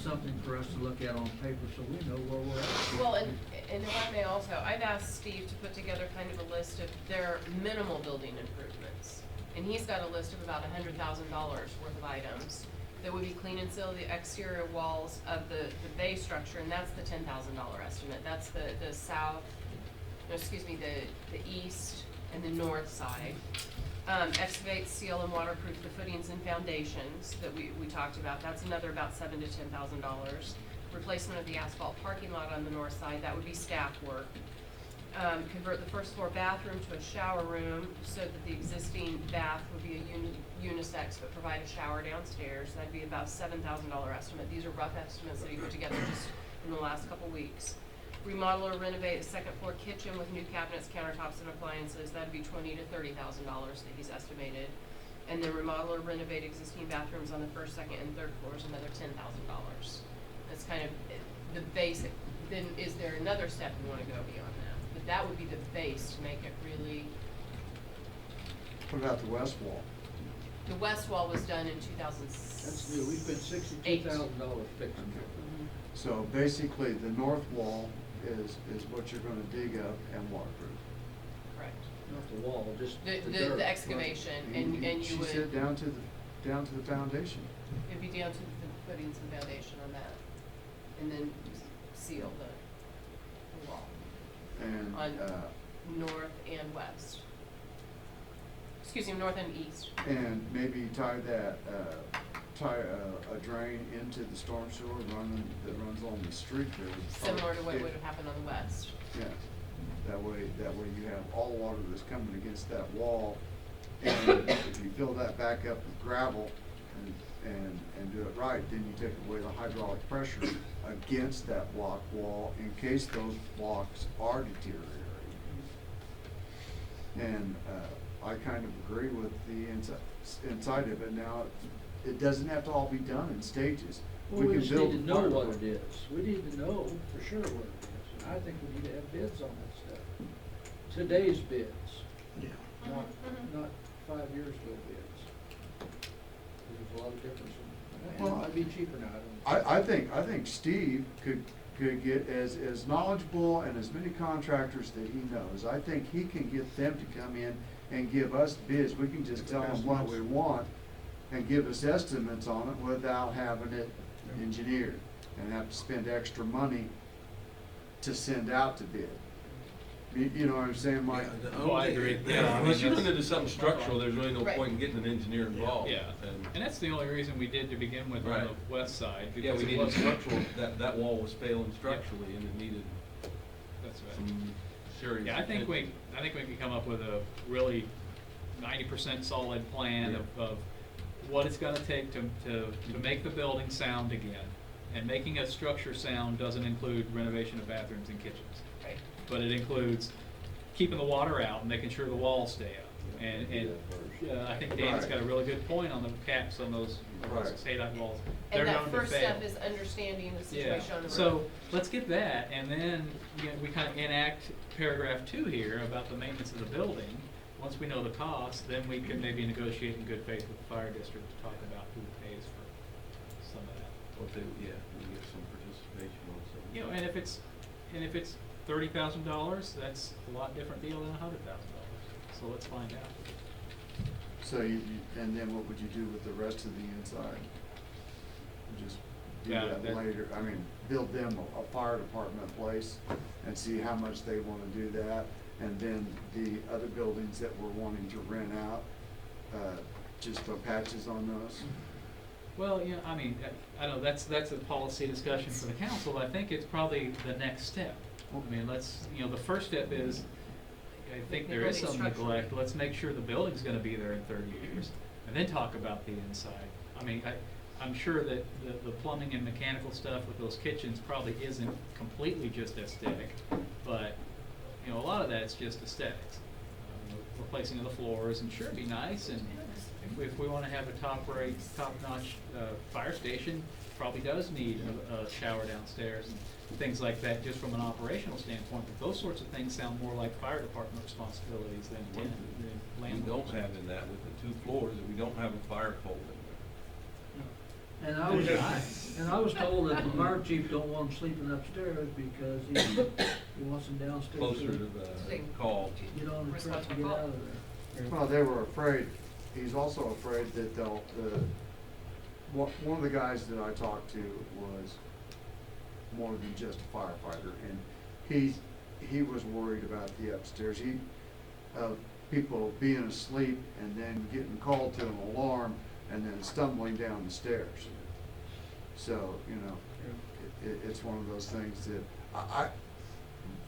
[SPEAKER 3] something for us to look at on paper, so we know where we're at.
[SPEAKER 7] Well, and if I may also, I've asked Steve to put together kind of a list of their minimal building improvements. And he's got a list of about $100,000 worth of items that would be clean and seal the exterior walls of the bay structure, and that's the $10,000 estimate. That's the south, no, excuse me, the east and the north side. Excavate, seal, and waterproof the footings and foundations that we talked about. That's another about $7,000 to $10,000. Replacement of the asphalt parking lot on the north side, that would be staff work. Convert the first floor bathroom to a shower room so that the existing bath would be a unisex but provide a shower downstairs. That'd be about $7,000 estimate. These are rough estimates that he put together just in the last couple weeks. Remodel or renovate a second floor kitchen with new cabinets, countertops, and appliances. That'd be $20,000 to $30,000 that he's estimated. And then remodel or renovate existing bathrooms on the first, second, and third floors, another $10,000. That's kind of the basic. Then is there another step you wanna go beyond that? But that would be the base to make it really.
[SPEAKER 5] What about the west wall?
[SPEAKER 7] The west wall was done in 2006.
[SPEAKER 3] That's new, we spent $62,000 fixing it.
[SPEAKER 5] So basically, the north wall is what you're gonna dig up and waterproof.
[SPEAKER 7] Correct.
[SPEAKER 3] Not the wall, just
[SPEAKER 7] The,
[SPEAKER 3] the
[SPEAKER 7] the,
[SPEAKER 3] dirt.
[SPEAKER 7] the excavation, and you
[SPEAKER 5] She
[SPEAKER 7] would,
[SPEAKER 5] said down to the foundation.
[SPEAKER 7] it'd be down to the putting some foundation on that, and then seal the wall
[SPEAKER 5] And,
[SPEAKER 7] on north and west. Excuse me, north and east.
[SPEAKER 5] and maybe tie a drain into the storm sewer that runs along the street there.
[SPEAKER 7] Similar to what would have happened on the west.
[SPEAKER 5] Yeah, that way you have all the water that's coming against that wall, and if you fill that back up with gravel and do it right, then you take away the hydraulic pressure against that block wall in case those blocks are deteriorating. And, I kind of agree with the inside of it. Now, it doesn't have to all be done in stages.
[SPEAKER 3] Well, we
[SPEAKER 5] can
[SPEAKER 3] just
[SPEAKER 5] build
[SPEAKER 3] need to
[SPEAKER 5] a
[SPEAKER 3] know
[SPEAKER 5] fire
[SPEAKER 3] what it
[SPEAKER 5] department.
[SPEAKER 3] is. We need to know for sure what it is, and I think we need to have bids on that stuff. Today's bids,
[SPEAKER 1] Yeah.
[SPEAKER 3] not 5 years ago bids. There's a lot of difference in,
[SPEAKER 5] Well,
[SPEAKER 3] it might be cheaper now, I don't know.
[SPEAKER 5] I think Steve could get as knowledgeable and as many contractors that he knows. I think he can get them to come in and give us bids. We can just tell them what we want and give us estimates on it without having it engineered and have to spend extra money to send out to bid. You know what I'm saying, Mike?
[SPEAKER 9] Oh, I agree. Yeah, unless you're going into something structural, there's really no
[SPEAKER 7] Right.
[SPEAKER 9] point in getting an engineer involved.
[SPEAKER 11] Yeah, and that's the only reason we did to begin with on
[SPEAKER 9] Right.
[SPEAKER 11] the west side.
[SPEAKER 9] Yeah,
[SPEAKER 11] because
[SPEAKER 9] we
[SPEAKER 11] it
[SPEAKER 9] needed
[SPEAKER 11] was-
[SPEAKER 9] structural, that wall was failing structurally and it needed
[SPEAKER 11] That's right.
[SPEAKER 9] some serious.
[SPEAKER 11] Yeah, I think we can come up with a really 90% solid plan of what it's gonna take to make the building sound again. And making a structure sound doesn't include renovation of bathrooms and kitchens.
[SPEAKER 7] Right.
[SPEAKER 11] But it includes keeping the water out and making sure the walls stay up. And I think Dan's got a really good point on the caps on those
[SPEAKER 5] Right.
[SPEAKER 11] SADOT walls. They're
[SPEAKER 7] And that
[SPEAKER 11] known to
[SPEAKER 7] first
[SPEAKER 11] fail.
[SPEAKER 7] step is understanding the
[SPEAKER 11] Yeah,
[SPEAKER 7] situation on the roof.
[SPEAKER 11] so let's get that, and then, you know, we kind of enact paragraph 2 here about the maintenance of the building. Once we know the cost, then we can maybe negotiate in good faith with the fire district to talk about who pays for some of that.
[SPEAKER 9] We get some participation on some.
[SPEAKER 11] You know, and if it's $30,000, that's a lot different deal than $100,000. So let's find out.
[SPEAKER 5] So and then what would you do with the rest of the inside? Just do
[SPEAKER 11] Yeah,
[SPEAKER 5] that
[SPEAKER 11] that-
[SPEAKER 5] later, I mean, build them a fire department place and see how much they wanna do that. And then the other buildings that we're wanting to rent out, just throw patches on those.
[SPEAKER 11] Well, you know, I mean, I know that's a policy discussion for the council. I think it's probably the next step. I mean, the first step is, I think there is some neglect. Let's make sure the building's gonna be there in 30 years, and then talk about the inside. I mean, I'm sure that the plumbing and mechanical stuff with those kitchens probably isn't completely just aesthetic, but, you know, a lot of that's just aesthetics. Replacing of the floors, and sure, it'd be nice, and if we wanna have a top-notch fire station, probably does need a shower downstairs and things like that, just from an operational standpoint. But those sorts of things sound more like fire department responsibilities than
[SPEAKER 9] We
[SPEAKER 11] landlords.
[SPEAKER 9] don't have in that with the 2 floors, we don't have a fire pole in
[SPEAKER 3] And I was told that the fire chief don't want them sleeping upstairs because he wants them
[SPEAKER 9] there,
[SPEAKER 3] downstairs.
[SPEAKER 9] closer to
[SPEAKER 7] So they
[SPEAKER 9] the call.
[SPEAKER 3] Get on the truck and get out of there.
[SPEAKER 5] Well, they were afraid, he's also afraid that one of the guys that I talked to was more than just a firefighter, and he was worried about the upstairs. People being asleep and then getting called to an alarm and then stumbling down the stairs. So, you know, it's one of those things that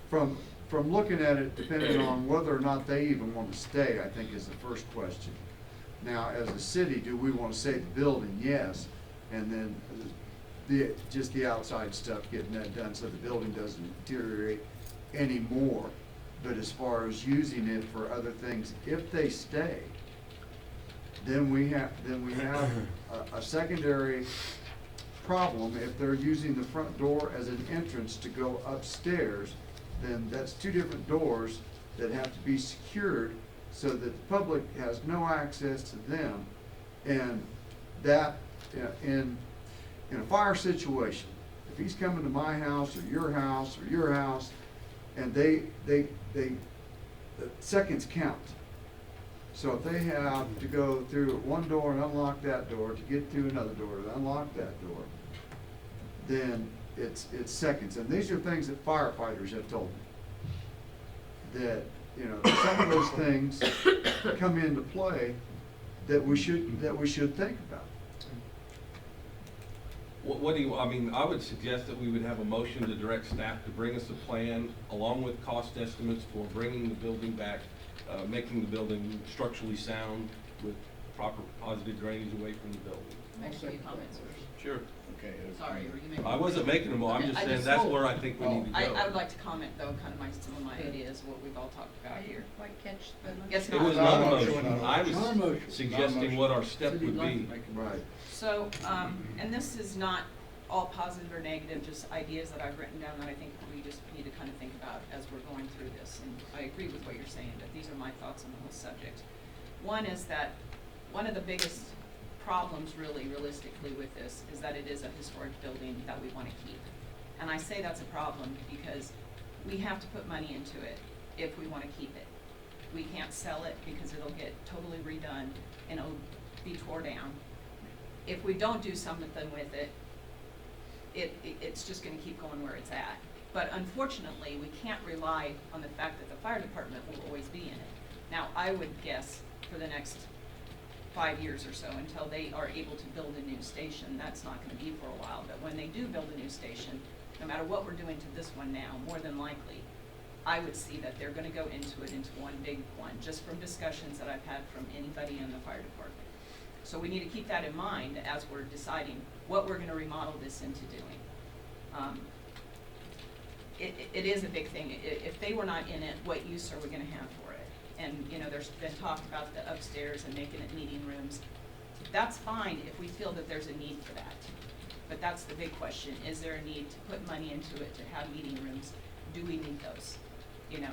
[SPEAKER 5] from looking at it, depending on whether or not they even want to stay, I think is the first question. Now, as a city, do we want to save the building? Yes. And then just the outside stuff, getting that done so the building doesn't deteriorate anymore. But as far as using it for other things, if they stay, then we have a secondary problem. If they're using the front door as an entrance to go upstairs, then that's 2 different doors that have to be secured so that the public has no access to them. And that, in a fire situation, if he's coming to my house or your house, and they the seconds count. So if they have to go through one door and unlock that door to get to another door to unlock that door, then it's seconds. And these are things that firefighters have told me. That, you know, some of those things come into play that we should think about.
[SPEAKER 9] What do you, I mean, I would suggest that we would have a motion to direct staff to bring us a plan along with cost estimates for bringing the building back, making the building structurally sound with proper positive drainage away from the building.
[SPEAKER 2] Make a few comments first.
[SPEAKER 9] Sure.
[SPEAKER 5] Okay.
[SPEAKER 2] Sorry, were you making?
[SPEAKER 9] I wasn't making them all, I'm just
[SPEAKER 8] I
[SPEAKER 9] saying
[SPEAKER 8] just-
[SPEAKER 9] that's where I think we need to go.
[SPEAKER 8] I would like to comment though, kind of some of my ideas, what we've all talked
[SPEAKER 2] I
[SPEAKER 8] about here.
[SPEAKER 2] didn't quite catch the.
[SPEAKER 8] Guess
[SPEAKER 9] It was
[SPEAKER 5] Not
[SPEAKER 9] not
[SPEAKER 5] a
[SPEAKER 9] a
[SPEAKER 5] motion.
[SPEAKER 9] motion, I
[SPEAKER 3] Not a
[SPEAKER 9] was
[SPEAKER 3] motion.
[SPEAKER 9] suggesting what our step
[SPEAKER 3] City
[SPEAKER 9] would
[SPEAKER 3] like
[SPEAKER 9] be.
[SPEAKER 3] to make a
[SPEAKER 5] Right.
[SPEAKER 8] So, and this is not all positive or negative, just ideas that I've written down that I think we just need to kind of think about as we're going through this. And I agree with what you're saying, but these are my thoughts on the whole subject. One is that one of the biggest problems really realistically with this is that it is a historic building that we want to keep. And I say that's a problem because we have to put money into it if we want to keep it. We can't sell it because it'll get totally redone and it'll be tore down. If we don't do something with it, it's just gonna keep going where it's at. But unfortunately, we can't rely on the fact that the fire department will always be in it. Now, I would guess for the next 5 years or so, until they are able to build a new station, that's not gonna be for a while. But when they do build a new station, no matter what we're doing to this one now, more than likely, I would see that they're gonna go into one big one, just from discussions that I've had from anybody in the fire department. So we need to keep that in mind as we're deciding what we're gonna remodel this into doing. It is a big thing. If they were not in it, what use are we gonna have for it? And, you know, there's been talk about the upstairs and making it meeting rooms. That's fine if we feel that there's a need for that. But that's the big question, is there a need to put money into it to have meeting rooms? Do we need those? You know,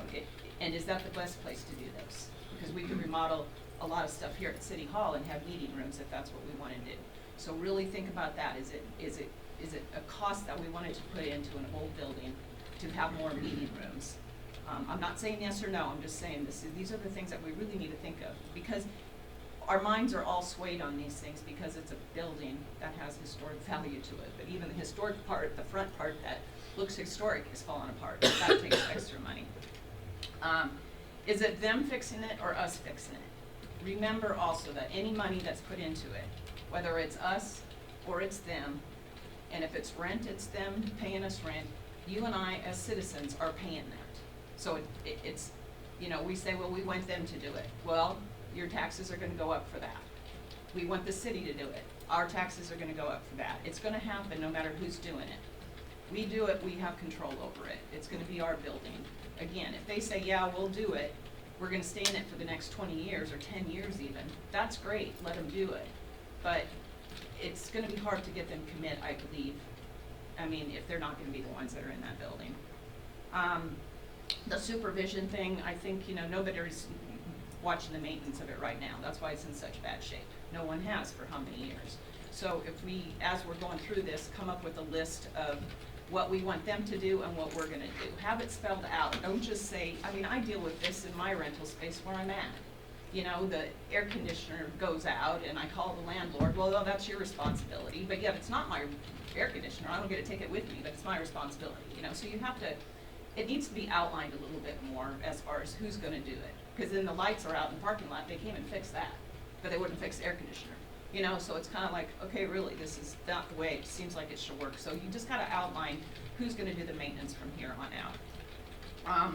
[SPEAKER 8] and is that the best place to do those? Because we could remodel a lot of stuff here at City Hall and have meeting rooms if that's what we wanna do. So really think about that. Is it a cost that we wanted to put into an old building to have more meeting rooms? I'm not saying yes or no, I'm just saying these are the things that we really need to think of. Because our minds are all swayed on these things because it's a building that has historic value to it. But even the historic part, the front part that looks historic is falling apart. That takes extra money. Is it them fixing it or us fixing it? Remember also that any money that's put into it, whether it's us or it's them, and if it's rent, it's them paying us rent, you and I as citizens are paying that. So it's, you know, we say, well, we want them to do it. Well, your taxes are gonna go up for that. We want the city to do it. Our taxes are gonna go up for that. It's gonna happen no matter who's doing it. We do it, we have control over it. It's gonna be our building. Again, if they say, yeah, we'll do it, we're gonna stay in it for the next 20 years or 10 years even, that's great, let them do it. But it's gonna be hard to get them to commit, I believe. I mean, if they're not gonna be the ones that are in that building. The supervision thing, I think, you know, nobody's watching the maintenance of it right now. That's why it's in such bad shape. No one has for how many years. So if we, as we're going through this, come up with a list of what we want them to do and what we're gonna do. Have it spelled out. Don't just say, I mean, I deal with this in my rental space where I'm at. You know, the air conditioner goes out and I call the landlord, well, that's your responsibility. But yet it's not my air conditioner. I don't get to take it with me, but it's my responsibility, you know? So you have to, it needs to be outlined a little bit more as far as who's gonna do it. Because then the lights are out in the parking lot, they came and fixed that, but they wouldn't fix the air conditioner. You know, so it's kind of like, okay, really, this is not the way it seems like it should work. So you just gotta outline who's gonna do the maintenance from here on out.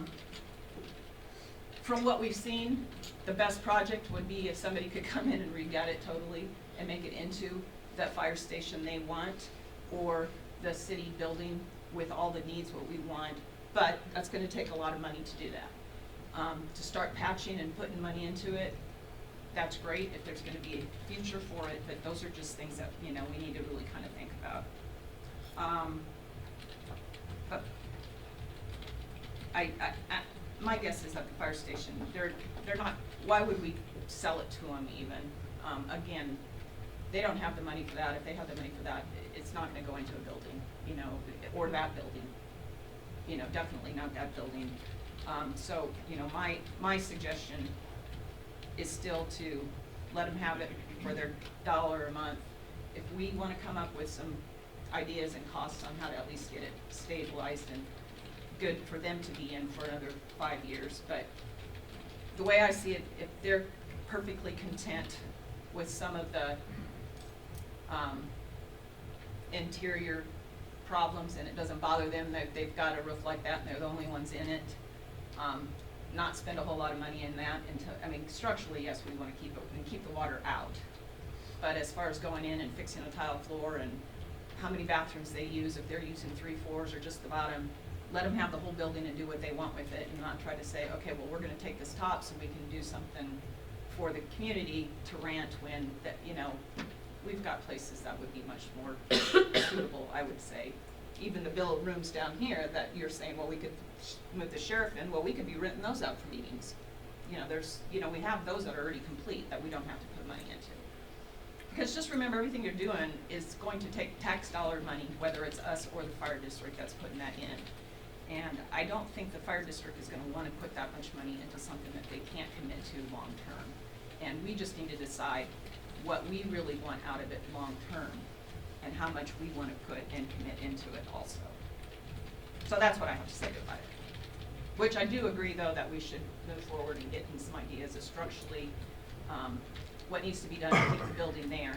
[SPEAKER 8] From what we've seen, the best project would be if somebody could come in and regut it totally and make it into that fire station they want, or the city building with all the needs what we want. But that's gonna take a lot of money to do that. To start patching and putting money into it, that's great if there's gonna be a future for it, but those are just things that, you know, we need to really kind of think about. But my guess is that the fire station, they're not, why would we sell it to them even? Again, they don't have the money for that. If they have the money for that, it's not gonna go into a building, you know, or that building. You know, definitely not that building. So, you know, my suggestion is still to let them have it for their $1 a month. If we wanna come up with some ideas and costs on how to at least get it stabilized and good for them to be in for another 5 years, but the way I see it, if they're perfectly content with some of the, interior problems and it doesn't bother them that they've got a roof like that and they're the only ones in it, not spend a whole lot of money in that until, I mean, structurally, yes, we wanna keep it, and keep the water out. But as far as going in and fixing a tile floor and how many bathrooms they use, if they're using 3 floors or just the bottom, let them have the whole building and do what they want with it and not try to say, okay, well, we're gonna take this top so we can do something for the community to rent when that, you know, we've got places that would be much more suitable, I would say. Even the bill of rooms down here that you're saying, well, we could move the sheriff in, well, we could be renting those out for meetings. You know, there's, you know, we have those that are already complete that we don't have to put money into. Because just remember, everything you're doing is going to take tax dollar money, whether it's us or the fire district that's putting that in. And I don't think the fire district is gonna wanna put that much money into something that they can't commit to long-term. And we just need to decide what we really want out of it long-term and how much we wanna put and commit into it also. So that's what I have to say about it. Which I do agree, though, that we should move forward and get some ideas of structurally, what needs to be done to keep the building there,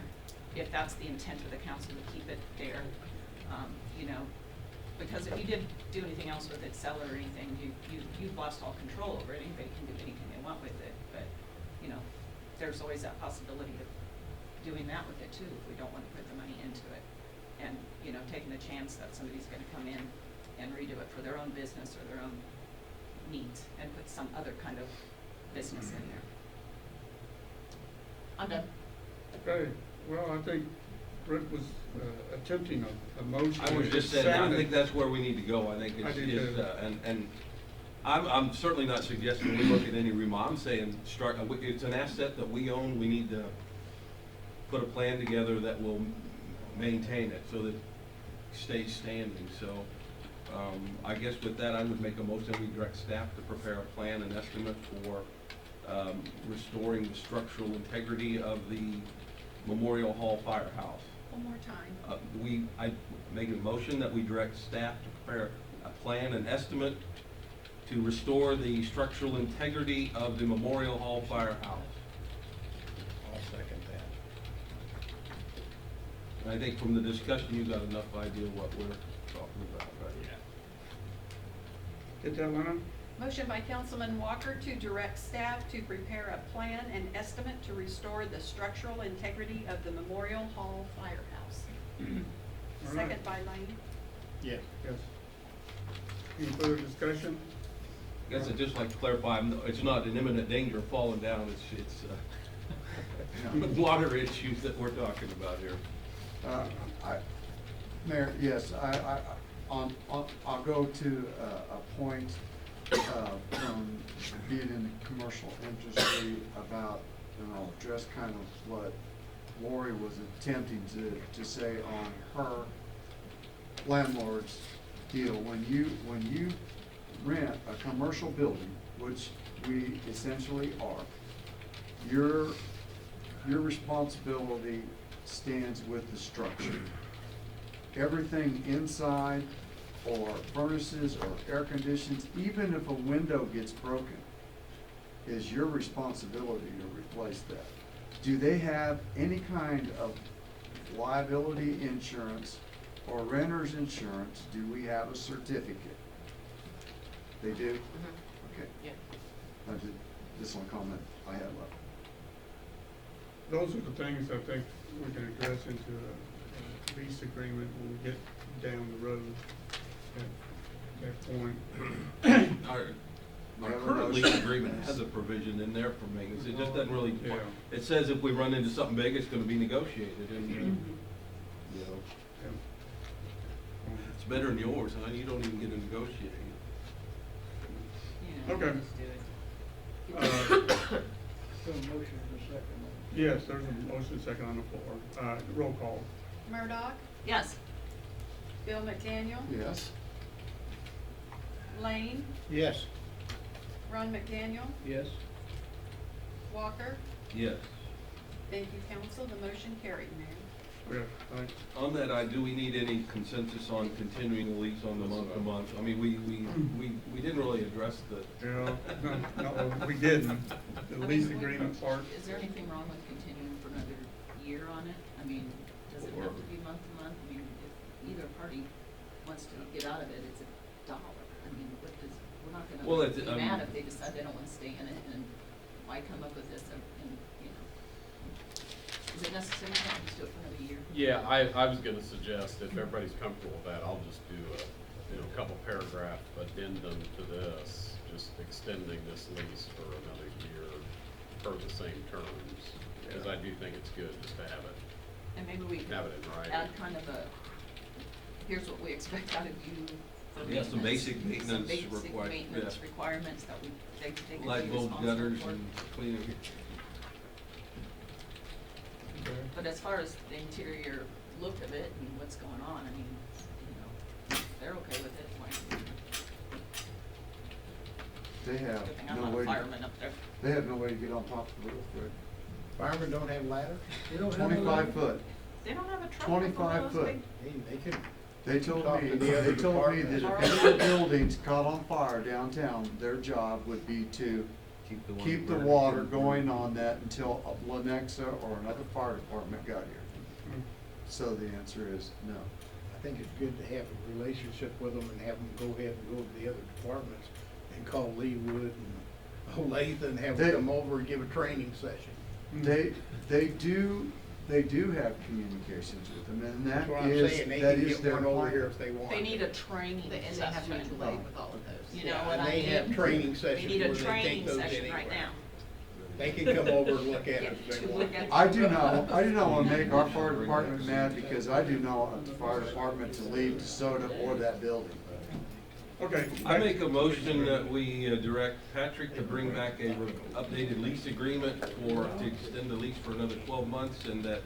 [SPEAKER 8] if that's the intent of the council to keep it there. You know, because if you did do anything else with it, sell it or anything, you've lost all control over it. Anybody can do anything they want with it, but, you know, there's always that possibility of doing that with it too, if we don't want to put the money into it. And, you know, taking the chance that somebody's gonna come in and redo it for their own business or their own needs and put some other kind of business in there. I'm done.
[SPEAKER 1] Okay, well, I think Brent was attempting a motion.
[SPEAKER 9] I was just saying, I think that's where we need to go. I think
[SPEAKER 1] I
[SPEAKER 9] it's,
[SPEAKER 1] do
[SPEAKER 9] it's,
[SPEAKER 1] too.
[SPEAKER 9] and I'm certainly not suggesting we look at any remodel. I'm saying it's an asset that we own. We need to put a plan together that will maintain it so that it stays standing. So, I guess with that, I would make a motion, we direct staff to prepare a plan and estimate for restoring the structural integrity of the Memorial Hall Firehouse.
[SPEAKER 2] One more time.
[SPEAKER 9] I make a motion that we direct staff to prepare a plan and estimate to restore the structural integrity of the Memorial Hall Firehouse.
[SPEAKER 5] I'll second that.
[SPEAKER 9] And I think from the discussion, you got enough idea what we're talking about, right?
[SPEAKER 1] Get that, Lena?
[SPEAKER 2] Motion by Councilman Walker to direct staff to prepare a plan and estimate to restore the structural integrity of the Memorial Hall Firehouse.
[SPEAKER 1] All right.
[SPEAKER 2] Second by Lane.
[SPEAKER 5] Yes.
[SPEAKER 1] Yes. Any further discussion?
[SPEAKER 9] I guess I'd just like to clarify, it's not an imminent danger of falling down, it's water issues that we're talking about here.
[SPEAKER 5] Mayor, yes, I'll go to a point from being in the commercial industry about, and I'll address kind of what Lori was attempting to say on her landlord's deal. When you rent a commercial building, which we essentially are, your responsibility stands with the structure. Everything inside, or furnaces, or air conditions, even if a window gets broken, is your responsibility to replace that. Do they have any kind of liability insurance or renter's insurance? Do we have a certificate? They do? Okay.
[SPEAKER 7] Yeah.
[SPEAKER 5] Just one comment I have left.
[SPEAKER 1] Those are the things I think we can address into a lease agreement when we get down the road at that point.
[SPEAKER 9] Our current lease agreement has a provision in there for maintenance, it just doesn't really,
[SPEAKER 1] Yeah.
[SPEAKER 9] it says if we run into something big, it's gonna be negotiated, and, you know, it's better than yours, huh? You don't even get to negotiate.
[SPEAKER 8] You know,
[SPEAKER 1] Okay.
[SPEAKER 8] just do it.
[SPEAKER 3] So a motion in a second.
[SPEAKER 1] Yes, there's a motion second on the floor. Roll call.
[SPEAKER 2] Murdock,
[SPEAKER 8] Yes.
[SPEAKER 2] Bill McDaniel,
[SPEAKER 5] Yes?
[SPEAKER 2] Lane,
[SPEAKER 5] Yes.
[SPEAKER 2] Ron McDaniel,
[SPEAKER 3] Yes?
[SPEAKER 2] Walker.
[SPEAKER 9] Yes.
[SPEAKER 2] Thank you, council. The motion carried, Mayor.
[SPEAKER 1] Okay, thanks.
[SPEAKER 9] On that, do we need any consensus on continuing the lease on the month to month? I mean, we didn't really address the.
[SPEAKER 1] Yeah, no, we didn't. The
[SPEAKER 8] I
[SPEAKER 1] lease
[SPEAKER 8] mean,
[SPEAKER 1] agreement part.
[SPEAKER 8] Is there anything wrong with continuing for another year on it? I mean, does it have to be month to month? I mean, if either party wants to get out of it, it's $1. I mean, we're not
[SPEAKER 9] Well,
[SPEAKER 8] gonna
[SPEAKER 9] it's,
[SPEAKER 8] be mad if they decide they don't wanna stay in it, and why come up with this, and, you know. Is it necessary to have to do it for another year?
[SPEAKER 6] Yeah, I was gonna suggest, if everybody's comfortable with that, I'll just do a couple paragraph addendum to this, just extending this lease for another year per the same terms, because I do think it's good just to have it.
[SPEAKER 8] And maybe we could
[SPEAKER 6] Have it in writing.
[SPEAKER 8] add kind of here's what we expect out of you for
[SPEAKER 9] Yeah, some basic maintenance
[SPEAKER 8] Some basic
[SPEAKER 9] requirements.
[SPEAKER 8] maintenance requirements that they could be
[SPEAKER 9] Light bulb
[SPEAKER 8] responsible
[SPEAKER 9] gutters
[SPEAKER 8] for.
[SPEAKER 9] and cleaning.
[SPEAKER 8] But as far as the interior look of it and what's going on, I mean, you know, if they're okay with it, why?
[SPEAKER 5] They have
[SPEAKER 8] Good thing I'm
[SPEAKER 5] no
[SPEAKER 8] not a
[SPEAKER 5] way,
[SPEAKER 8] fireman up there.
[SPEAKER 5] they have no way to get on top of the roof, Rick.
[SPEAKER 12] Firemen don't have ladders?
[SPEAKER 3] They don't have a
[SPEAKER 5] 25 foot.
[SPEAKER 8] They don't have a truck with one of
[SPEAKER 5] 25
[SPEAKER 8] those
[SPEAKER 5] foot.
[SPEAKER 8] big.
[SPEAKER 12] They could,
[SPEAKER 5] They told
[SPEAKER 12] Talk
[SPEAKER 5] me,
[SPEAKER 12] to the other
[SPEAKER 5] they told me that if
[SPEAKER 8] departments.
[SPEAKER 5] any of the buildings caught on fire downtown, their job would be to keep the water going on that until Lenexa or another fire department got here. So the answer is no.
[SPEAKER 12] I think it's good to have a relationship with them and have them go ahead and go to the other departments and call Leewood and Olathe and have
[SPEAKER 5] They-
[SPEAKER 12] them come over and give a training session.
[SPEAKER 5] They do have communications with them, and
[SPEAKER 12] That's what
[SPEAKER 5] that
[SPEAKER 12] I'm
[SPEAKER 5] is,
[SPEAKER 12] saying, they
[SPEAKER 5] that
[SPEAKER 12] can
[SPEAKER 5] is
[SPEAKER 12] get
[SPEAKER 5] their
[SPEAKER 12] one over here
[SPEAKER 5] plan.
[SPEAKER 12] if they want.
[SPEAKER 8] They need a training
[SPEAKER 7] And they have
[SPEAKER 8] session.
[SPEAKER 7] mutual aid with all of those.
[SPEAKER 8] You know
[SPEAKER 12] Yeah,
[SPEAKER 8] what
[SPEAKER 12] and
[SPEAKER 8] I
[SPEAKER 12] they have
[SPEAKER 8] mean?
[SPEAKER 12] training
[SPEAKER 8] They
[SPEAKER 12] sessions
[SPEAKER 8] need
[SPEAKER 12] where
[SPEAKER 8] a
[SPEAKER 12] they
[SPEAKER 8] training
[SPEAKER 12] take those
[SPEAKER 8] session right
[SPEAKER 12] anyway.
[SPEAKER 8] now.
[SPEAKER 12] They can come over and look at it if
[SPEAKER 8] To
[SPEAKER 12] they
[SPEAKER 8] look
[SPEAKER 12] want.
[SPEAKER 8] at-
[SPEAKER 5] I do not want to make our fire department mad, because I do not want the fire department to leave DeSoto or that building.
[SPEAKER 1] Okay.
[SPEAKER 9] I make a motion that we direct Patrick to bring back a updated lease agreement to extend the lease for another 12 months, and that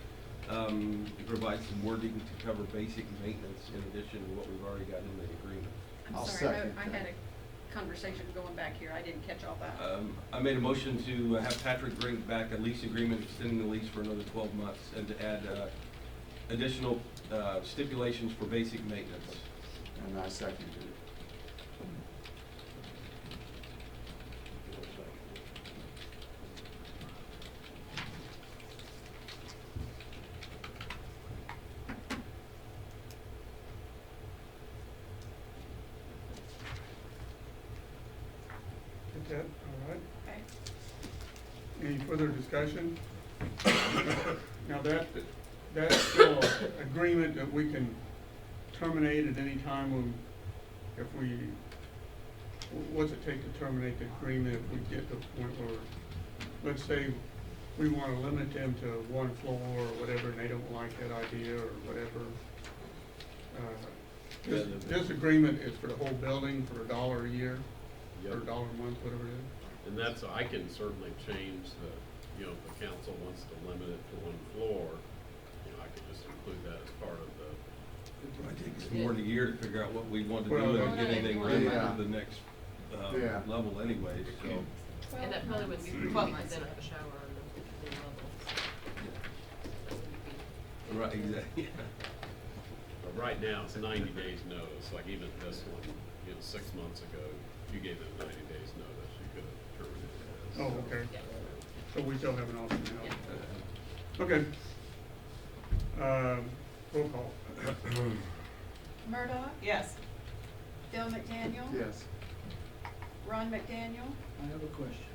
[SPEAKER 9] provide some wording to cover basic maintenance in addition to what we've already got in the agreement.
[SPEAKER 2] I'm
[SPEAKER 5] I'll
[SPEAKER 2] sorry,
[SPEAKER 5] second
[SPEAKER 2] I
[SPEAKER 5] that.
[SPEAKER 2] had a conversation going back here. I didn't catch all that.
[SPEAKER 9] I made a motion to have Patrick bring back a lease agreement extending the lease for another 12 months, and to add additional stipulations for basic maintenance.
[SPEAKER 5] And I seconded it.
[SPEAKER 1] Get that, all right.
[SPEAKER 2] Okay.
[SPEAKER 1] Any further discussion? Now that's still an agreement that we can terminate at any time when, if we, what's it take to terminate the agreement if we get to the point where, let's say, we wanna limit them to one floor or whatever, and they don't like that idea or whatever. This agreement is for the whole building for $1 a year, or $1 a month, whatever it is.
[SPEAKER 6] And that's, I can certainly change the, if the council wants to limit it to one floor, I could just include that as part of the.
[SPEAKER 9] It might take us more than a year to figure out what we want to do
[SPEAKER 1] Well,
[SPEAKER 9] and get anything ready
[SPEAKER 5] yeah.
[SPEAKER 9] for the next
[SPEAKER 5] Yeah.
[SPEAKER 9] level anyway, so.
[SPEAKER 7] And that probably wouldn't be for 12 months, then I have a shower on the level.
[SPEAKER 9] Right, exactly.
[SPEAKER 6] But right now, it's 90 days notice, like even this one, 6 months ago, if you gave them 90 days notice, you could have terminated it.
[SPEAKER 1] Oh, okay. So we still have an option now. Okay. Roll call.
[SPEAKER 2] Murdoch,
[SPEAKER 8] Yes.
[SPEAKER 2] Bill McDaniel.
[SPEAKER 5] Yes.
[SPEAKER 2] Ron McDaniel.
[SPEAKER 3] I have a question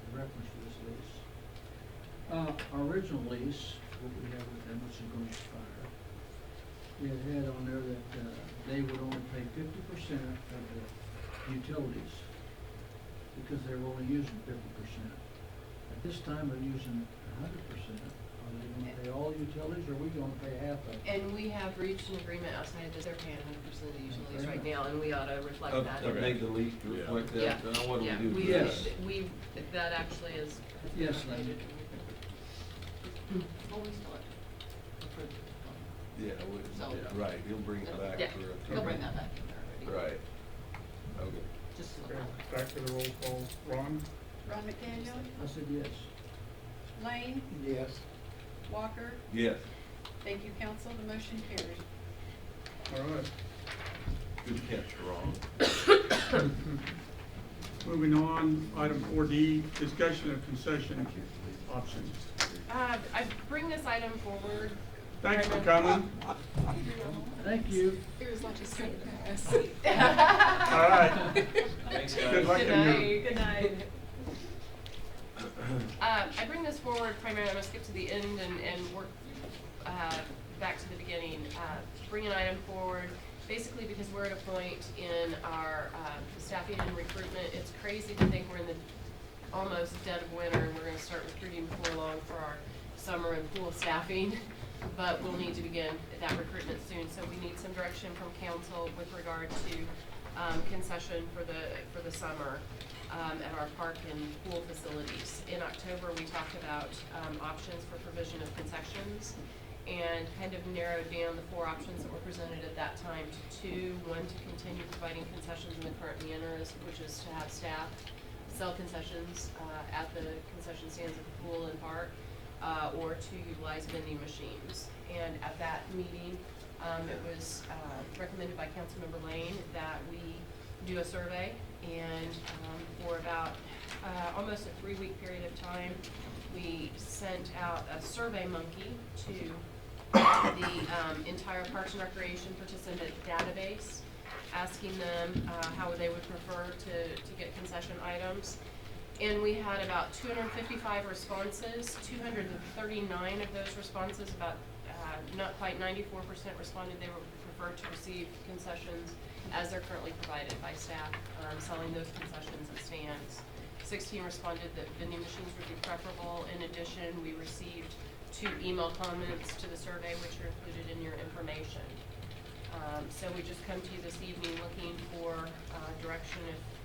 [SPEAKER 3] in reference to this lease. Our original lease, what we have with them, which is going to expire, we had on there that they would only pay 50% of the utilities because they were only using 50%. At this time, they're using 100%. Are they going to pay all utilities, or are we going to pay half of it?
[SPEAKER 7] And we have reached an agreement outside of this, they're paying 100% of the utilities right now, and we ought to reflect that.
[SPEAKER 9] Update the lease to reflect
[SPEAKER 7] Yeah,
[SPEAKER 9] that, now what do
[SPEAKER 7] yeah,
[SPEAKER 9] we do?
[SPEAKER 7] we,
[SPEAKER 3] Yes.
[SPEAKER 7] that actually is.
[SPEAKER 3] Yes, ma'am.
[SPEAKER 8] Well, we still have to approve it.
[SPEAKER 9] Yeah,
[SPEAKER 8] So-
[SPEAKER 9] right, he'll bring it back
[SPEAKER 7] Yeah.
[SPEAKER 9] for a.
[SPEAKER 8] He'll bring that back in there already.
[SPEAKER 9] Right, okay.
[SPEAKER 8] Just so
[SPEAKER 1] Okay, back to the roll call. Ron?
[SPEAKER 2] Ron McDaniel,
[SPEAKER 3] I said yes.
[SPEAKER 2] Lane,
[SPEAKER 12] Yes.
[SPEAKER 2] Walker.
[SPEAKER 9] Yes.
[SPEAKER 2] Thank you, council. The motion carried.
[SPEAKER 1] All right.
[SPEAKER 9] Good catch, Ron.
[SPEAKER 1] Moving on, item 4D, discussion of concession options.
[SPEAKER 7] I bring this item forward.
[SPEAKER 1] Thanks for coming.
[SPEAKER 3] Thank you.
[SPEAKER 2] It was like a surprise.
[SPEAKER 1] All right.
[SPEAKER 4] Thanks,
[SPEAKER 1] Good
[SPEAKER 4] guys.
[SPEAKER 1] luck
[SPEAKER 7] Good
[SPEAKER 1] in your.
[SPEAKER 7] night. Good night. I bring this forward primarily, I'm gonna skip to the end and work, back to the beginning. Bring an item forward, basically because we're at a point in our, staffing and recruitment. It's crazy to think we're in the almost dead of winter and we're gonna start recruiting before long for our summer and pool staffing. But we'll need to begin that recruitment soon, so we need some direction from council with regard to, concession for the summer. At our park and pool facilities. In October, we talked about options for provision of concessions and kind of narrowed down the 4 options that were presented at that time to 2. One, to continue providing concessions in the current manner, which is to have staff sell concessions at the concession stands at the pool and park, or to utilize vending machines. And at that meeting, it was recommended by Councilmember Lane that we do a survey, and for about almost a 3-week period of time, we sent out a Survey Monkey to the entire Parks and Recreation participant database, asking them how they would prefer to get concession items. And we had about 255 responses. 239 of those responses, about not quite 94%, responded they would prefer to receive concessions as they're currently provided by staff selling those concessions at stands. 16 responded that vending machines would be preferable. In addition, we received 2 email comments to the survey, which are included in your information. So we just come to you this evening looking for direction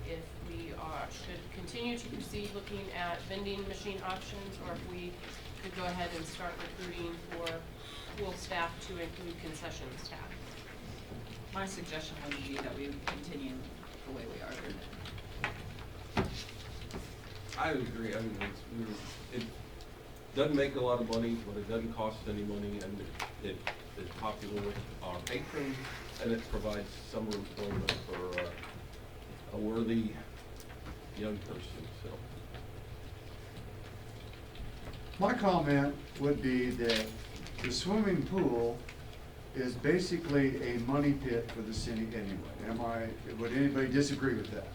[SPEAKER 7] if we should continue to proceed looking at vending machine options, or if we could go ahead and start recruiting for pool staff to include concession staff.
[SPEAKER 8] My suggestion would be that we continue the way we are.
[SPEAKER 9] I would agree. I mean, it doesn't make a lot of money, but it doesn't cost any money, and it is popular with our patrons, and it provides summer employment for a worthy young person, so.
[SPEAKER 5] My comment would be that the swimming pool is basically a money pit for the city anyway. Would anybody disagree with that?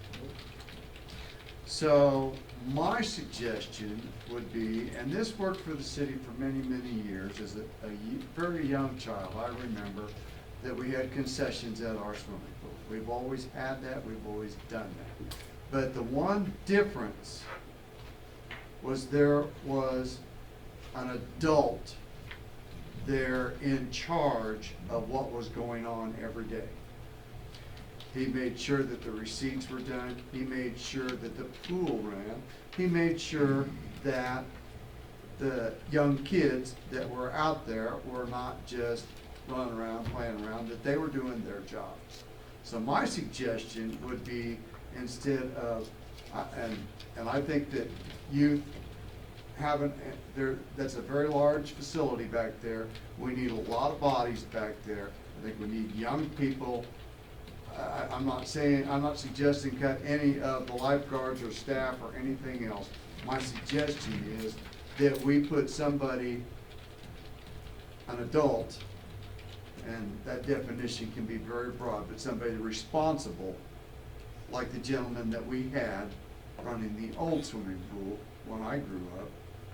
[SPEAKER 5] So my suggestion would be, and this worked for the city for many, many years, as a very young child, I remember that we had concessions at our swimming pool. We've always had that, we've always done that. But the one difference was there was an adult there in charge of what was going on every day. He made sure that the receipts were done. He made sure that the pool ran. He made sure that the young kids that were out there were not just running around, playing around, that they were doing their jobs. So my suggestion would be, instead of, and I think that youth that's a very large facility back there. We need a lot of bodies back there. I think we need young people. I'm not suggesting cut any of the lifeguards or staff or anything else. My suggestion is that we put somebody, an adult, and that definition can be very broad, but somebody responsible, like the gentleman that we had running the old swimming pool when I grew up,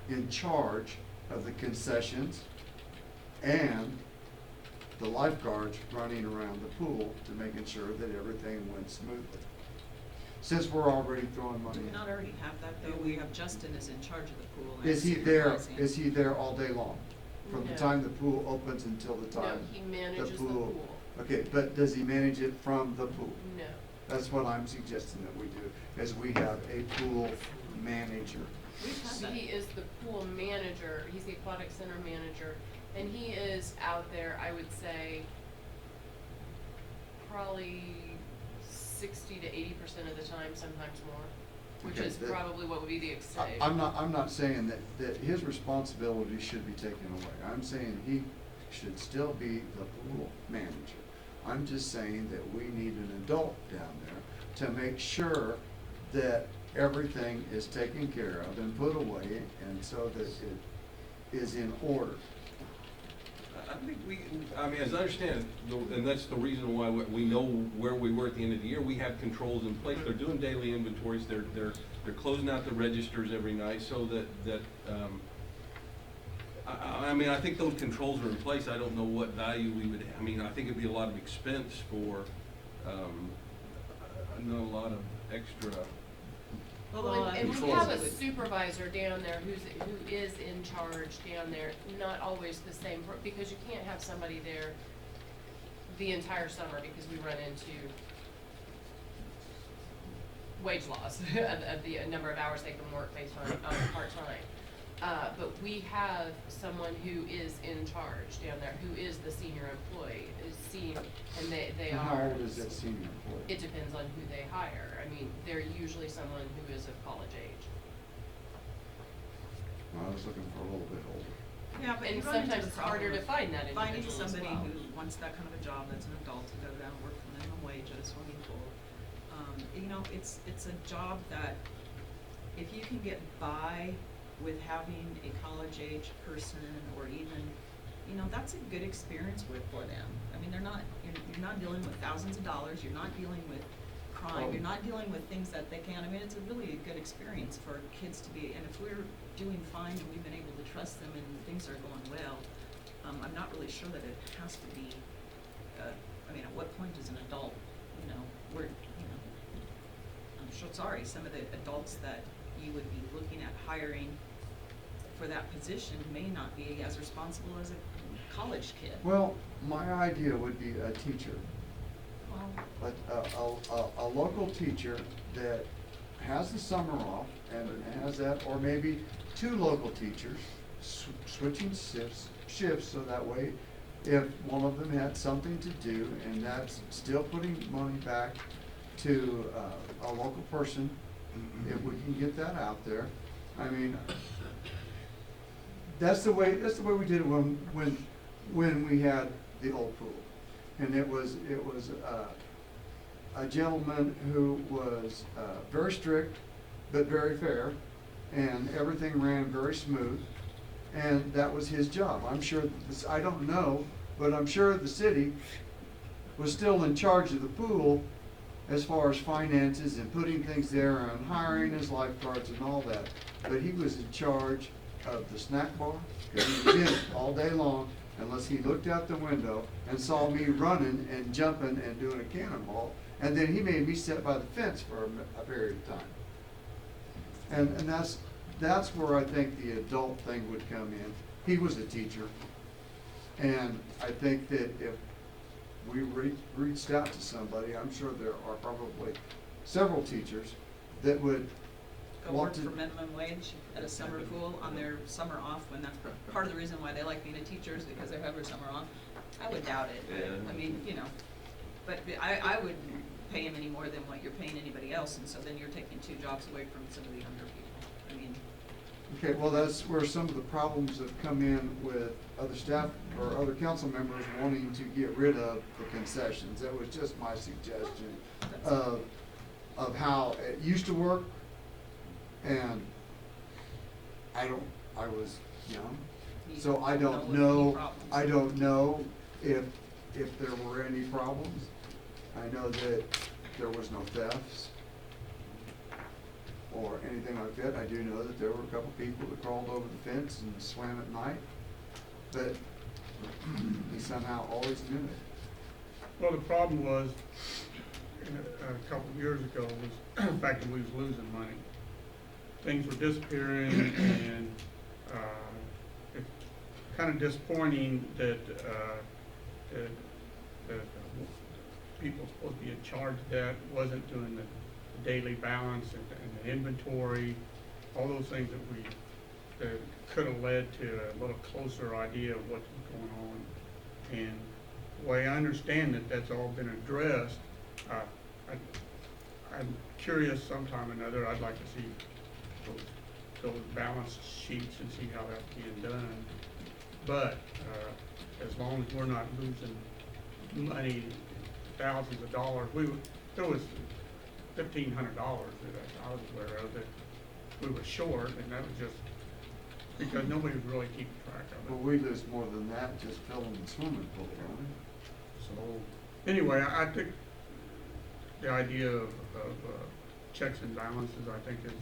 [SPEAKER 5] in charge of the concessions and the lifeguards running around the pool to making sure that everything went smoothly. Since we're already throwing money
[SPEAKER 8] Do we
[SPEAKER 5] in.
[SPEAKER 8] not already have that though? We have Justin is in charge of the pool. and
[SPEAKER 5] Is he there,
[SPEAKER 8] supervising.
[SPEAKER 5] is he there all day long? From the
[SPEAKER 7] No.
[SPEAKER 5] time the pool opens until the
[SPEAKER 7] No,
[SPEAKER 5] time?
[SPEAKER 7] he manages the pool.
[SPEAKER 5] Okay, but does he manage it from the pool?
[SPEAKER 7] No.
[SPEAKER 5] That's what I'm suggesting that we do, is we have a pool manager.
[SPEAKER 8] We've had that.
[SPEAKER 7] He is the pool manager, he's the aquatic center manager, and he is out there, I would say, probably 60 to 80% of the time, sometimes more, which
[SPEAKER 5] Okay,
[SPEAKER 7] is
[SPEAKER 5] that-
[SPEAKER 7] probably what would be the exchange.
[SPEAKER 5] I'm not saying that his responsibility should be taken away. I'm saying he should still be the pool manager. I'm just saying that we need an adult down there to make sure that everything is taken care of and put away, and so that it is in order.
[SPEAKER 9] I think I mean, as I understand, and that's the reason why we know where we were at the end of the year, we have controls in place. They're doing daily inventories, they're closing out the registers every night so that, I mean, I think those controls are in place. I don't know what value we would, I mean, I think it'd be a lot of expense for, not a lot of extra.
[SPEAKER 7] Well, and we
[SPEAKER 9] control.
[SPEAKER 7] have a supervisor down there who is in charge down there, not always the same, because you can't have somebody there the entire summer because we run into wage laws of the number of hours they can work based on part-time. But we have someone who is in charge down there, who is the senior employee, and they
[SPEAKER 5] And
[SPEAKER 7] are.
[SPEAKER 5] how old is that senior employee?
[SPEAKER 7] It depends on who they hire. I mean, they're usually someone who is of college age.
[SPEAKER 5] I was looking for a little bit older.
[SPEAKER 8] Yeah, but
[SPEAKER 7] And
[SPEAKER 8] you run into
[SPEAKER 7] sometimes
[SPEAKER 8] the
[SPEAKER 7] it's harder
[SPEAKER 8] problem
[SPEAKER 7] to
[SPEAKER 8] of
[SPEAKER 7] find that
[SPEAKER 8] finding
[SPEAKER 7] individual as
[SPEAKER 8] somebody
[SPEAKER 7] well.
[SPEAKER 8] who wants that kind of a job that's an adult to go down and work for minimum wage at a swimming pool. You know, it's a job that if you can get by with having a college age person, or even, you know, that's a good experience for them. I mean, you're not dealing with thousands of dollars, you're not dealing with crime, you're not dealing with things that they can't, I mean, it's a really good experience for kids to be, and if we're doing fine and we've been able to trust them and things are going well, I'm not really sure that it has to be, I mean, at what point does an adult, you know, I'm so sorry, some of the adults that you would be looking at hiring for that position may not be as responsible as a college kid.
[SPEAKER 5] Well, my idea would be a teacher.
[SPEAKER 8] Well,
[SPEAKER 5] A local teacher that has the summer off and has that, or maybe two local teachers switching shifts so that way if one of them had something to do, and that's still putting money back to a local person, if we can get that out there. I mean, that's the way we did it when we had the old pool. And it was a gentleman who was very strict but very fair, and everything ran very smooth, and that was his job. I'm sure, I don't know, but I'm sure the city was still in charge of the pool as far as finances and putting things there and hiring his lifeguards and all that. But he was in charge of the snack bar, because he was in it all day long, unless he looked out the window and saw me running and jumping and doing a cannonball, and then he made me sit by the fence for a period of time. And that's where I think the adult thing would come in. He was a teacher, and I think that if we reached out to somebody, I'm sure there are probably several teachers that would
[SPEAKER 8] go
[SPEAKER 5] want
[SPEAKER 8] work
[SPEAKER 5] to.
[SPEAKER 8] for minimum wage at a summer pool on their summer off, when that's part of the reason why they like being a teacher is because they have their summer off. I would doubt it.
[SPEAKER 10] Yeah.
[SPEAKER 8] I mean, you know, but I wouldn't pay him any more than what you're paying anybody else, and so then you're taking two jobs away from some of the younger people. I mean,
[SPEAKER 5] Okay, well, that's where some of the problems have come in with other staff or other council members wanting to get rid of the concessions. That was just my suggestion of how it used to work. And I was young, so I don't know if there were any problems. I know that there was no thefts or anything like that. I do know that there were a couple people that crawled over the fence and swam at night, but he somehow always knew it.
[SPEAKER 1] Well, the problem was, a couple of years ago, was the fact that we was losing money. Things were disappearing, and it's kind of disappointing that people supposed to be in charge of that wasn't doing the daily balance and the inventory, all those things that could have led to a little closer idea of what's going on. And the way I understand it, that's all been addressed. I'm curious sometime or another, I'd like to see those balance sheets and see how that's being done. But, as long as we're not losing money, thousands of dollars, there was $1,500 that I was aware of that we were short, and that was just because nobody was really keeping track of
[SPEAKER 5] Well,
[SPEAKER 1] it.
[SPEAKER 5] we lose more than that just filling the swimming pool, don't we?
[SPEAKER 1] So, anyway, I think the idea of checks and balances, I think is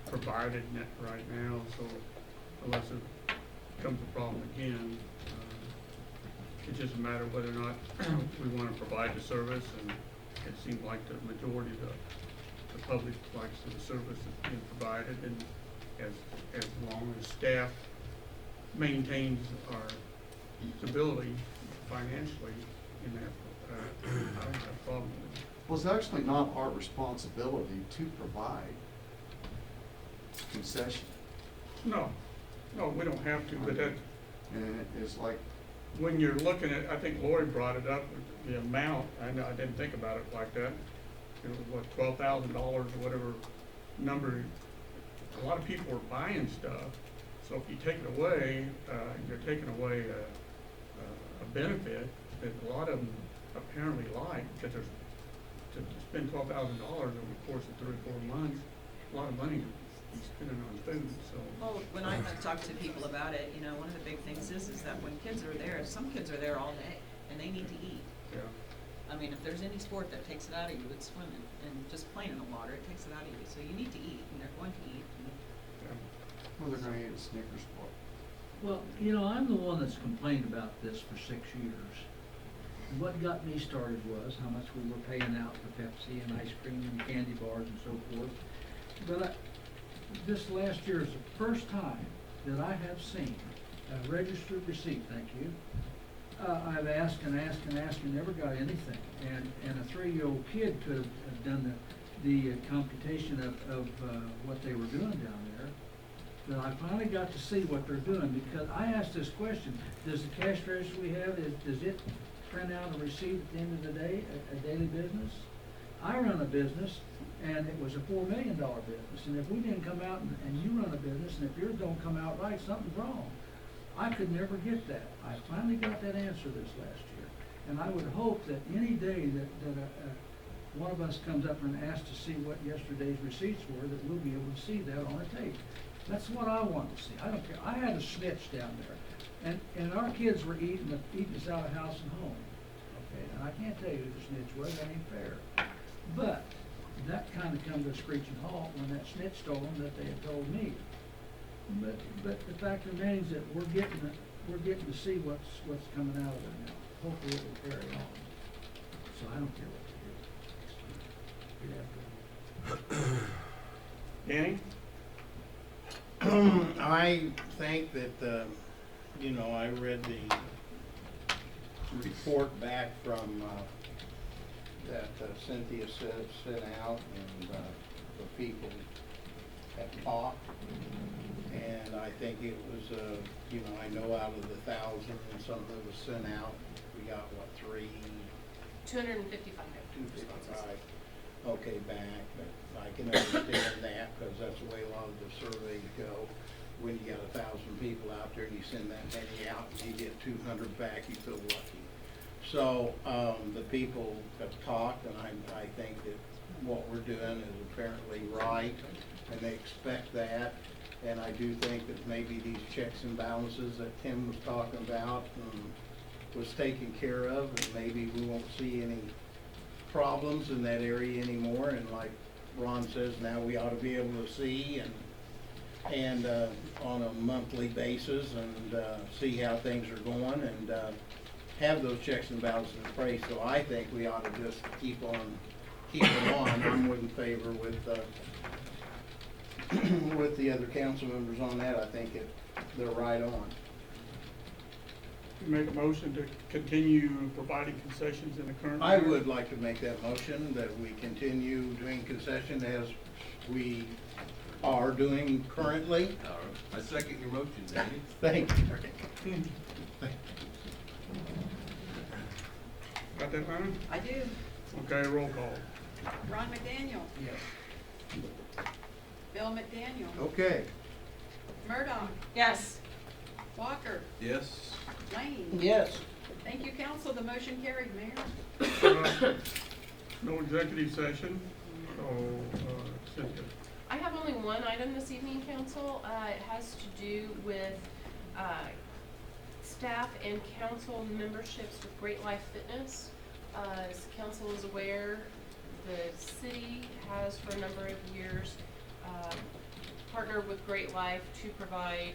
[SPEAKER 1] provided right now, so unless it becomes a problem again, it's just a matter of whether or not we want to provide the service, and it seems like the majority of the public likes the service that's being provided, and as long as staff maintains our stability financially in that, I don't have a problem with it.
[SPEAKER 5] Well, it's actually not our responsibility to provide concession.
[SPEAKER 1] No, we don't have to, but that,
[SPEAKER 5] And it's like,
[SPEAKER 1] when you're looking at, I think Lori brought it up, the amount, I know, I didn't think about it like that. It was what, $12,000 or whatever number. A lot of people are buying stuff, so if you take it away, you're taking away a benefit that a lot of them apparently like, because there's, to spend $12,000 over the course of 3 or 4 months, a lot of money to be spending on food, so.
[SPEAKER 8] Well, when I talk to people about it, you know, one of the big things is that when kids are there, some kids are there all day, and they need to eat.
[SPEAKER 1] Yeah.
[SPEAKER 8] I mean, if there's any sport that takes it out of you, it's swimming, and just playing in the water, it takes it out of you. So you need to eat, and they're going to eat.
[SPEAKER 5] well, they're gonna eat a Snickers bar.
[SPEAKER 3] Well, you know, I'm the one that's complained about this for 6 years. And what got me started was how much we were paying out for Pepsi and ice cream and candy bars and so forth. But this last year is the first time that I have seen a registered receipt, thank you. I've asked and asked and asked and never got anything. And a 3-year-old kid could have done the computation of what they were doing down there. But I finally got to see what they're doing, because I asked this question: does the cash register we have, does it print out a receipt at the end of the day, a daily business? I run a business, and it was a $4 million business, and if we didn't come out and you run a business, and if yours don't come out right, something's wrong. I could never get that. I finally got that answer this last year, and I would hope that any day that one of us comes up and asks to see what yesterday's receipts were, that we'll be able to see that on a tape. That's what I want to see. I don't care. I had a snitch down there, and our kids were eating us out of house and home. Okay, and I can't tell you who the snitch was. That ain't fair. But that kind of come to a screeching halt when that snitch told them that they had told me. But the fact remains that we're getting to see what's coming out of it now. Hopefully it will carry on. So I don't care what to do. Get after it.
[SPEAKER 1] Danny?
[SPEAKER 12] I think that, you know, I read the report back from, that Cynthia sent out, and the people have talked. And I think it was, you know, I know out of the 1,000 and something that was sent out, we got what,
[SPEAKER 7] 255
[SPEAKER 12] 255, okay, back, but I can understand that, because that's the way a lot of the surveys go. When you got 1,000 people out there and you send that many out and you get 200 back, you feel lucky. So, the people have talked, and I think that what we're doing is apparently right, and they expect that. And I do think that maybe these checks and balances that Tim was talking about was taken care of, and maybe we won't see any problems in that area anymore. And like Ron says, now we ought to be able to see and on a monthly basis, and see how things are going, and have those checks and balances in place. So I think we ought to just keep them on. I'm in favor with with the other council members on that. I think they're right on.
[SPEAKER 1] You make a motion to continue providing concessions in the current
[SPEAKER 12] I
[SPEAKER 1] year?
[SPEAKER 12] would like to make that motion that we continue doing concession as we are doing currently.
[SPEAKER 9] I second your motion, Danny.
[SPEAKER 12] Thank you, Rick.
[SPEAKER 1] Got that, Hunter?
[SPEAKER 2] I do.
[SPEAKER 1] Okay, roll call.
[SPEAKER 2] Ron McDaniel.
[SPEAKER 12] Yes.
[SPEAKER 2] Bill McDaniel.
[SPEAKER 5] Okay.
[SPEAKER 2] Murdock.
[SPEAKER 8] Yes.
[SPEAKER 2] Walker.
[SPEAKER 9] Yes.
[SPEAKER 2] Lane.
[SPEAKER 12] Yes.
[SPEAKER 2] Thank you, council. The motion carried, Mayor.
[SPEAKER 1] No executive session, so, Cynthia.
[SPEAKER 7] I have only one item this evening, council. It has to do with staff and council memberships with Great Life Fitness. As council is aware, the city has for a number of years partnered with Great Life to provide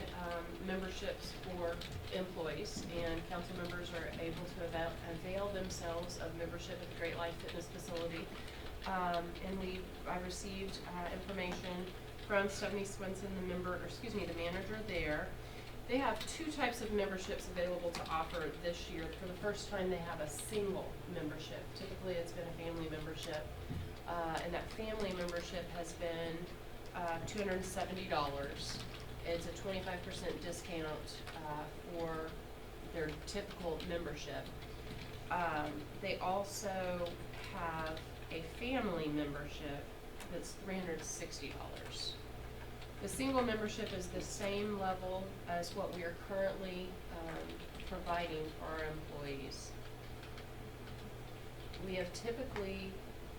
[SPEAKER 7] memberships for employees, and council members are able to avail themselves of membership at the Great Life Fitness facility. And I received information from Stephanie Swenson, the manager there. They have two types of memberships available to offer this year. For the first time, they have a single membership. Typically, it's been a family membership, and that family membership has been $270. It's a 25% discount for their typical membership. They also have a family membership that's $360. The single membership is the same level as what we are currently providing for our employees. We have typically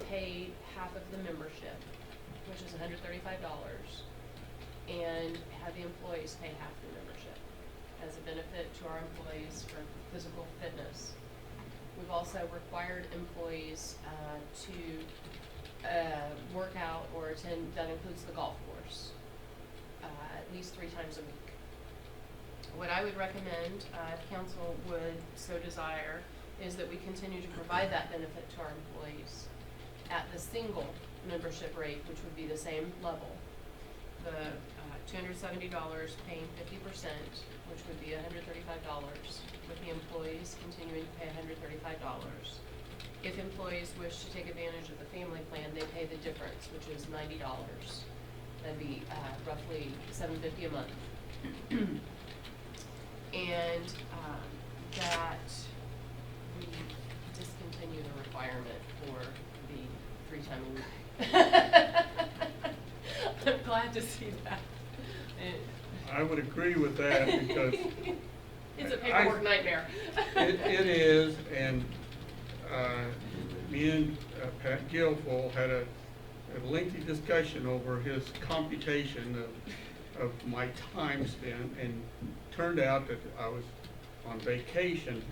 [SPEAKER 7] paid half of the membership, which is $135, and have the employees pay half the membership as a benefit to our employees for physical fitness. We've also required employees to work out or attend, that includes the golf course, at least 3 times a week. What I would recommend, if council would so desire, is that we continue to provide that benefit to our employees at the single membership rate, which would be the same level. The $270 paying 50%, which would be $135, with the employees continuing to pay $135. If employees wish to take advantage of the family plan, they pay the difference, which is $90. That'd be roughly $750 a month. And that we discontinue the requirement for the 3 time a week. I'm glad to see that.
[SPEAKER 1] I would agree with that because
[SPEAKER 7] It's a paperwork nightmare.
[SPEAKER 1] it is, and me and Pat Guilfoyle had a lengthy discussion over his computation of my time spent, and turned out that I was on vacation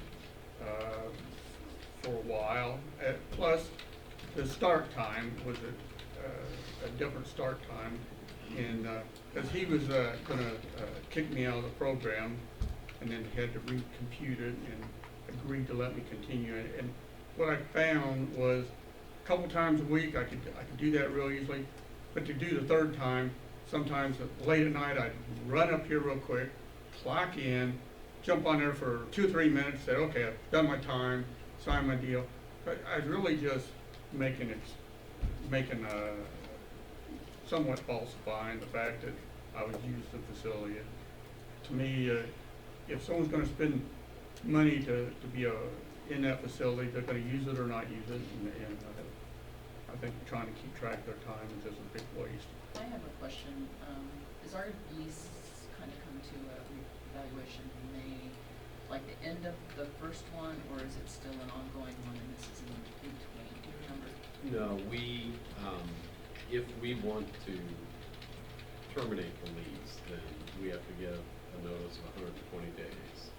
[SPEAKER 1] for a while. Plus, the start time was a different start time, and because he was going to kick me out of the program, and then had to recompute it and agreed to let me continue it. And what I found was a couple times a week I could do that real easily, but to do the third time, sometimes late at night I'd run up here real quick, clock in, jump on there for 2 or 3 minutes, say, okay, I've done my time, sign my deal. But I was really just making somewhat falsifying the fact that I would use the facility. To me, if someone's going to spend money to be in that facility, they're going to use it or not use it, and I think trying to keep track of their time is just a big waste.
[SPEAKER 13] I have a question. Is our lease kind of come to a reevaluation in May, like the end of the first one, or is it still an ongoing one and this is in between? Do you remember?
[SPEAKER 6] No, if we want to terminate the lease, then we have to give a notice of 120 days.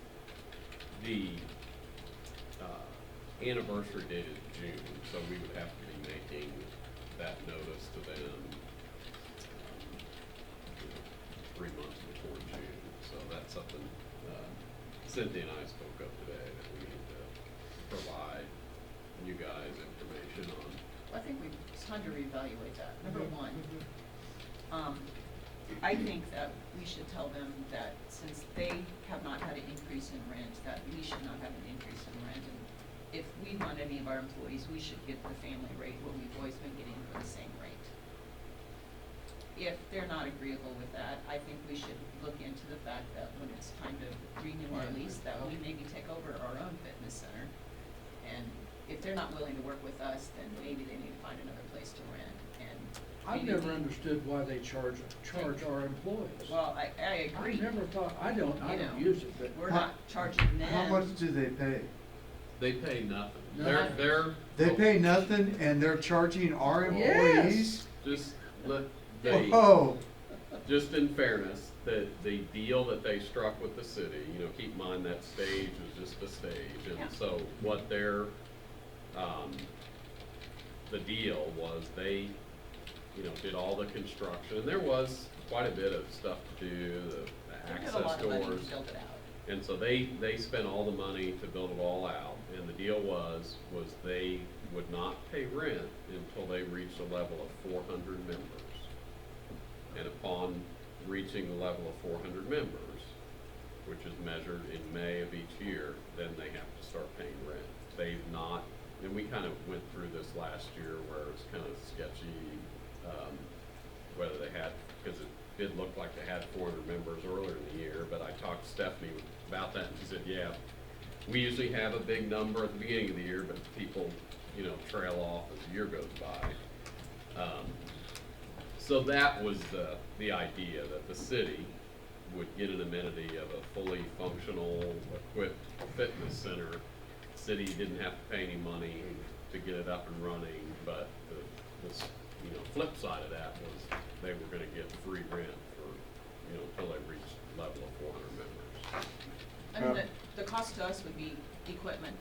[SPEAKER 6] The anniversary date is June, so we would have to be making that notice to them 3 months before June. So that's something Cynthia and I spoke of today, that we need to provide you guys information on.
[SPEAKER 13] Well, I think it's time to reevaluate that. Number one,
[SPEAKER 8] I think that we should tell them that since they have not had an increase in rent, that we should not have an increase in rent. And if we want any of our employees, we should get the family rate, what we've always been getting for the same rate. If they're not agreeable with that, I think we should look into the fact that when it's time to renew our lease, that we maybe take over our own fitness center. And if they're not willing to work with us, then maybe they need to find another place to rent, and.
[SPEAKER 3] I've
[SPEAKER 8] maybe
[SPEAKER 3] never
[SPEAKER 8] we-
[SPEAKER 3] understood why they charge our employees.
[SPEAKER 8] Well, I agree.
[SPEAKER 3] I never thought, I don't
[SPEAKER 8] You know,
[SPEAKER 3] use it, but.
[SPEAKER 8] We're not charging them.
[SPEAKER 5] How much do they pay?
[SPEAKER 6] They pay nothing.
[SPEAKER 3] Nothing.
[SPEAKER 5] They pay nothing and they're charging our employees?
[SPEAKER 6] Just they,
[SPEAKER 5] Whoa,
[SPEAKER 6] just in fairness, the deal that they struck with the city, keep in mind that stage was just a stage.
[SPEAKER 8] Yeah.
[SPEAKER 6] And so what their, the deal was they, did all the construction. And there was quite a bit of stuff to do, the
[SPEAKER 8] They
[SPEAKER 6] access
[SPEAKER 8] have a lot of money to
[SPEAKER 6] doors.
[SPEAKER 8] build it out.
[SPEAKER 6] And so they spent all the money to build it all out, and the deal was they would not pay rent until they reached a level of 400 members. And upon reaching the level of 400 members, which is measured in May of each year, then they have to start paying rent. They've not, and we kind of went through this last year where it's kind of sketchy, whether they had, because it did look like they had 400 members earlier in the year, but I talked to Stephanie about that, and she said, yeah, we usually have a big number at the beginning of the year, but people, trail off as the year goes by. So that was the idea, that the city would get an amenity of a fully functional, equipped fitness center. The city didn't have to pay any money to get it up and running, but the flip side of that was they were gonna get free rent for, until they reached the level of 400 members.
[SPEAKER 8] I mean, the cost to us would be equipment,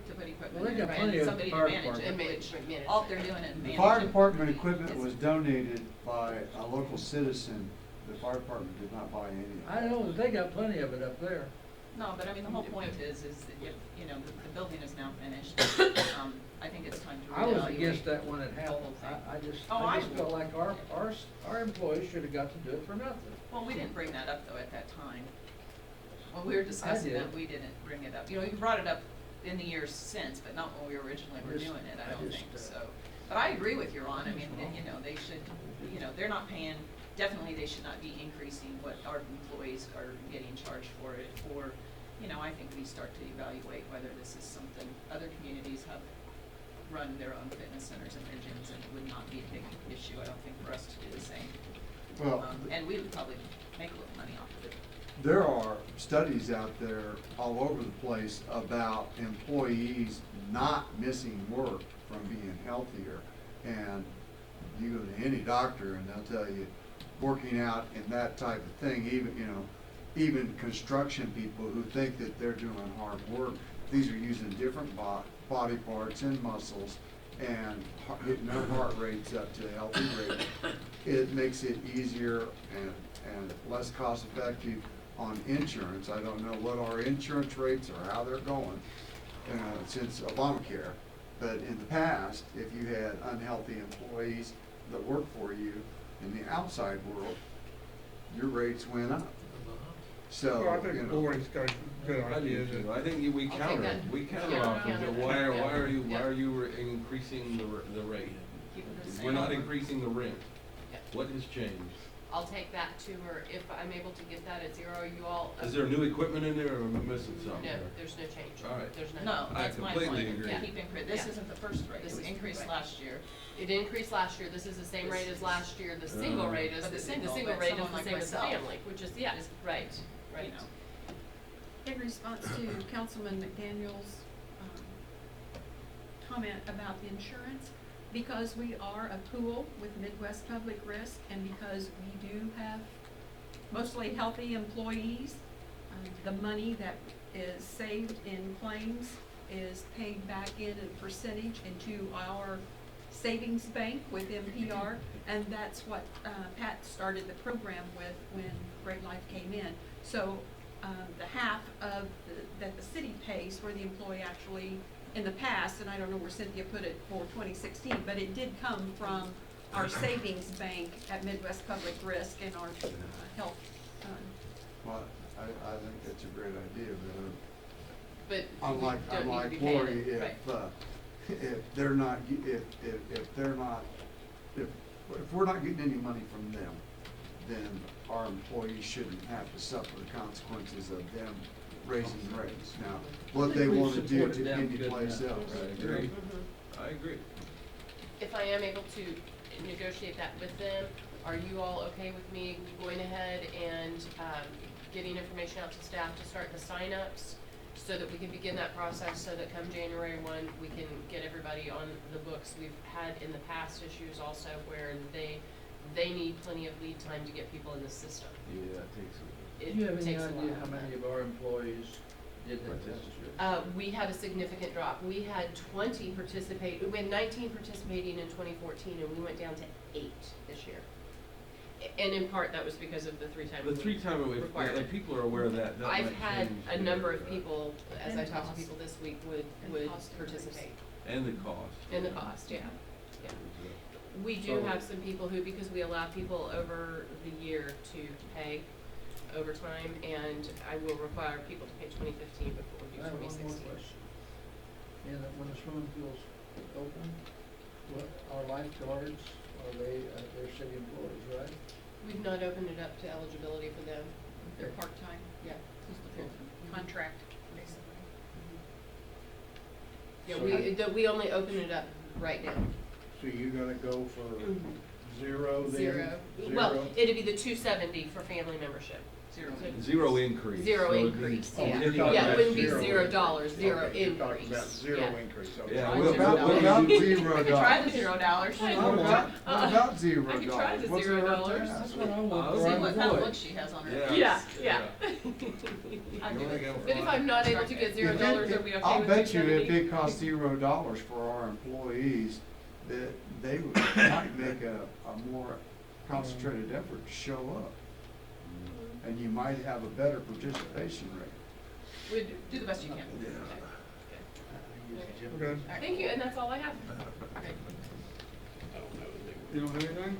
[SPEAKER 8] to put equipment
[SPEAKER 3] Well, they
[SPEAKER 8] in,
[SPEAKER 3] got
[SPEAKER 8] right,
[SPEAKER 3] plenty
[SPEAKER 8] and
[SPEAKER 3] of
[SPEAKER 8] somebody to
[SPEAKER 3] fire
[SPEAKER 8] manage it,
[SPEAKER 3] department.
[SPEAKER 8] which,
[SPEAKER 7] Manage
[SPEAKER 8] all
[SPEAKER 7] it.
[SPEAKER 8] they're doing is
[SPEAKER 5] the
[SPEAKER 8] managing.
[SPEAKER 5] fire department equipment
[SPEAKER 8] It's-
[SPEAKER 5] was donated by a local citizen. The fire department did not buy any of it.
[SPEAKER 3] I know, they got plenty of it up there.
[SPEAKER 8] No, but I mean, the whole point is that if, the building is now finished, I think it's time to
[SPEAKER 3] I was
[SPEAKER 8] reevaluate.
[SPEAKER 3] against that when it
[SPEAKER 8] the
[SPEAKER 3] happened.
[SPEAKER 8] whole thing.
[SPEAKER 3] I
[SPEAKER 8] Oh,
[SPEAKER 3] just felt like our employees should have got to do it for nothing.
[SPEAKER 8] Well, we didn't bring that up though at that time. When we were discussing
[SPEAKER 3] did.
[SPEAKER 8] that, we didn't bring it up. You brought it up in the years since, but not when we originally were
[SPEAKER 3] Just-
[SPEAKER 8] doing it, I
[SPEAKER 3] I
[SPEAKER 8] don't
[SPEAKER 3] just,
[SPEAKER 8] think, so. But I agree with you, Ron, I mean,
[SPEAKER 3] wrong.
[SPEAKER 8] they should, they're not paying, definitely they should not be increasing what our employees are getting charged for it, or, I think we start to evaluate whether this is something, other communities have run their own fitness centers and their gyms, and it would not be a big issue, I don't think, for us to do the same.
[SPEAKER 5] Well,
[SPEAKER 8] And we would probably make a little money off of it.
[SPEAKER 5] there are studies out there all over the place about employees not missing work from being healthier. And you go to any doctor and they'll tell you, working out and that type of thing, even construction people who think that they're doing hard work, these are using different body parts and muscles and getting their heart rates up to a healthy rate. It makes it easier and less cost effective on insurance. I don't know what our insurance rates or how they're going since Obamacare. But in the past, if you had unhealthy employees that worked for you in the outside world, your rates went up. So,
[SPEAKER 1] Well, I think Corey's got a good
[SPEAKER 9] I
[SPEAKER 1] idea.
[SPEAKER 9] do too.
[SPEAKER 1] that-
[SPEAKER 9] I think we
[SPEAKER 7] I'll take
[SPEAKER 9] counter,
[SPEAKER 7] that.
[SPEAKER 9] we counter
[SPEAKER 7] Yeah,
[SPEAKER 9] offer,
[SPEAKER 7] counter
[SPEAKER 9] but
[SPEAKER 7] that.
[SPEAKER 9] why
[SPEAKER 7] Yeah.
[SPEAKER 9] are you increasing the rate?
[SPEAKER 8] Keep it the same.
[SPEAKER 9] We're not increasing the rent.
[SPEAKER 7] Yeah.
[SPEAKER 9] What has changed?
[SPEAKER 7] I'll take that to her, if I'm able to get that at zero, you all.
[SPEAKER 9] Is there new equipment in there or am I missing something?
[SPEAKER 7] No,
[SPEAKER 9] there?
[SPEAKER 7] there's no change.
[SPEAKER 9] All right.
[SPEAKER 7] There's
[SPEAKER 8] No,
[SPEAKER 9] I
[SPEAKER 8] that's my
[SPEAKER 9] completely
[SPEAKER 8] point,
[SPEAKER 9] agree.
[SPEAKER 8] to keep this
[SPEAKER 7] Yeah.
[SPEAKER 8] isn't the first rate,
[SPEAKER 7] This
[SPEAKER 8] it
[SPEAKER 7] is-
[SPEAKER 8] increased
[SPEAKER 7] right.
[SPEAKER 8] last year.
[SPEAKER 7] It increased last year, this is the same rate as last year, the single
[SPEAKER 9] Uh.
[SPEAKER 7] rate is,
[SPEAKER 8] But
[SPEAKER 7] the
[SPEAKER 8] the
[SPEAKER 7] single
[SPEAKER 8] single, but
[SPEAKER 7] rate is
[SPEAKER 8] someone
[SPEAKER 7] the
[SPEAKER 8] like
[SPEAKER 7] same as the
[SPEAKER 8] myself
[SPEAKER 7] family, which is, yeah,
[SPEAKER 8] is-
[SPEAKER 7] right,
[SPEAKER 8] You
[SPEAKER 7] right.
[SPEAKER 8] know.
[SPEAKER 2] In response to Councilman McDaniel's comment about the insurance, because we are a pool with Midwest Public Risk, and because we do have mostly healthy employees, the money that is saved in claims is paid back in a percentage into our savings bank with NPR, and that's what Pat started the program with when Great Life came in. So the half of that the city pays for the employee actually in the past, and I don't know where Cynthia put it for 2016, but it did come from our savings bank at Midwest Public Risk and our health fund.
[SPEAKER 5] Well, I think that's a great idea,
[SPEAKER 7] But
[SPEAKER 5] but
[SPEAKER 7] we don't need to
[SPEAKER 5] unlike
[SPEAKER 7] be paying
[SPEAKER 5] Lori,
[SPEAKER 7] it, right.
[SPEAKER 5] if they're not, if we're not getting any money from them, then our employees shouldn't have to suffer the consequences of them raising rates. Now, what they want to do to any place else.
[SPEAKER 9] I agree. I agree.
[SPEAKER 7] If I am able to negotiate that with them, are you all okay with me going ahead and getting information out to staff to start the signups so that we can begin that process, so that come January 1, we can get everybody on the books? We've had in the past issues also where they need plenty of lead time to get people in the system.
[SPEAKER 9] Yeah, it takes a
[SPEAKER 3] Do you have any
[SPEAKER 7] takes a
[SPEAKER 3] idea
[SPEAKER 7] while.
[SPEAKER 3] how many of our employees did that test?
[SPEAKER 7] We had a significant drop. We had 20 participate, we had 19 participating in 2014, and we went down to 8 this year. And in part, that was because of the three-time
[SPEAKER 9] The three-time, if
[SPEAKER 7] requirement.
[SPEAKER 9] people are aware of that, that
[SPEAKER 7] I've
[SPEAKER 9] might
[SPEAKER 7] had
[SPEAKER 9] change
[SPEAKER 7] a number of
[SPEAKER 9] the,
[SPEAKER 7] people, as I
[SPEAKER 2] And
[SPEAKER 7] talked to
[SPEAKER 2] cost.
[SPEAKER 7] people this week, would
[SPEAKER 2] And cost increase.
[SPEAKER 7] participate.
[SPEAKER 9] And the cost.
[SPEAKER 7] And the cost, yeah, yeah. We do have some people who, because we allow people over the year to pay overtime, and I will require people to pay 2015 before we do
[SPEAKER 3] I have one more
[SPEAKER 7] 2016.
[SPEAKER 3] question. And when the swimming pool's open, what, our lifeguards, are they, they're city employees, right?
[SPEAKER 7] We've not opened it up to eligibility for them.
[SPEAKER 2] They're part-time,
[SPEAKER 7] Yeah.
[SPEAKER 2] contract, basically.
[SPEAKER 7] Yeah, we only open it up right now.
[SPEAKER 12] So you're gonna go for zero then?
[SPEAKER 7] Zero. Well, it'd be the 270 for family membership.
[SPEAKER 9] Zero increase.
[SPEAKER 7] Zero
[SPEAKER 9] So it'd be-
[SPEAKER 7] increase,
[SPEAKER 12] Oh,
[SPEAKER 7] yeah.
[SPEAKER 12] you're talking
[SPEAKER 7] Yeah,
[SPEAKER 12] about
[SPEAKER 7] it wouldn't be
[SPEAKER 12] zero
[SPEAKER 7] $0,
[SPEAKER 12] increase.
[SPEAKER 7] zero
[SPEAKER 12] Okay, you're talking
[SPEAKER 7] increase.
[SPEAKER 12] about zero
[SPEAKER 7] Yeah.
[SPEAKER 12] increase, okay.
[SPEAKER 9] Yeah,
[SPEAKER 7] Try
[SPEAKER 9] we'll-
[SPEAKER 7] zero
[SPEAKER 5] What
[SPEAKER 7] dollars.
[SPEAKER 5] about $0?
[SPEAKER 8] I could try the $0.
[SPEAKER 5] What about $0?
[SPEAKER 7] I could try the
[SPEAKER 5] What's
[SPEAKER 7] $0.
[SPEAKER 5] worth that?
[SPEAKER 3] That's what I want
[SPEAKER 9] I'll
[SPEAKER 3] for
[SPEAKER 13] See
[SPEAKER 3] our
[SPEAKER 13] what kind of look
[SPEAKER 3] employees.
[SPEAKER 13] she has on her.
[SPEAKER 9] Yeah.
[SPEAKER 13] face.
[SPEAKER 7] Yeah.
[SPEAKER 13] I'd do it.
[SPEAKER 7] But if I'm not able to get $0, are we okay
[SPEAKER 5] I'll
[SPEAKER 7] with
[SPEAKER 5] bet you if
[SPEAKER 7] 270?
[SPEAKER 5] it cost $0 for our employees, that they would, might make a more concentrated effort to show up. And you might have a better participation rate.
[SPEAKER 7] Would
[SPEAKER 8] Do the best you can.
[SPEAKER 1] Okay.
[SPEAKER 7] Thank you, and that's all I have.
[SPEAKER 1] You don't have anything?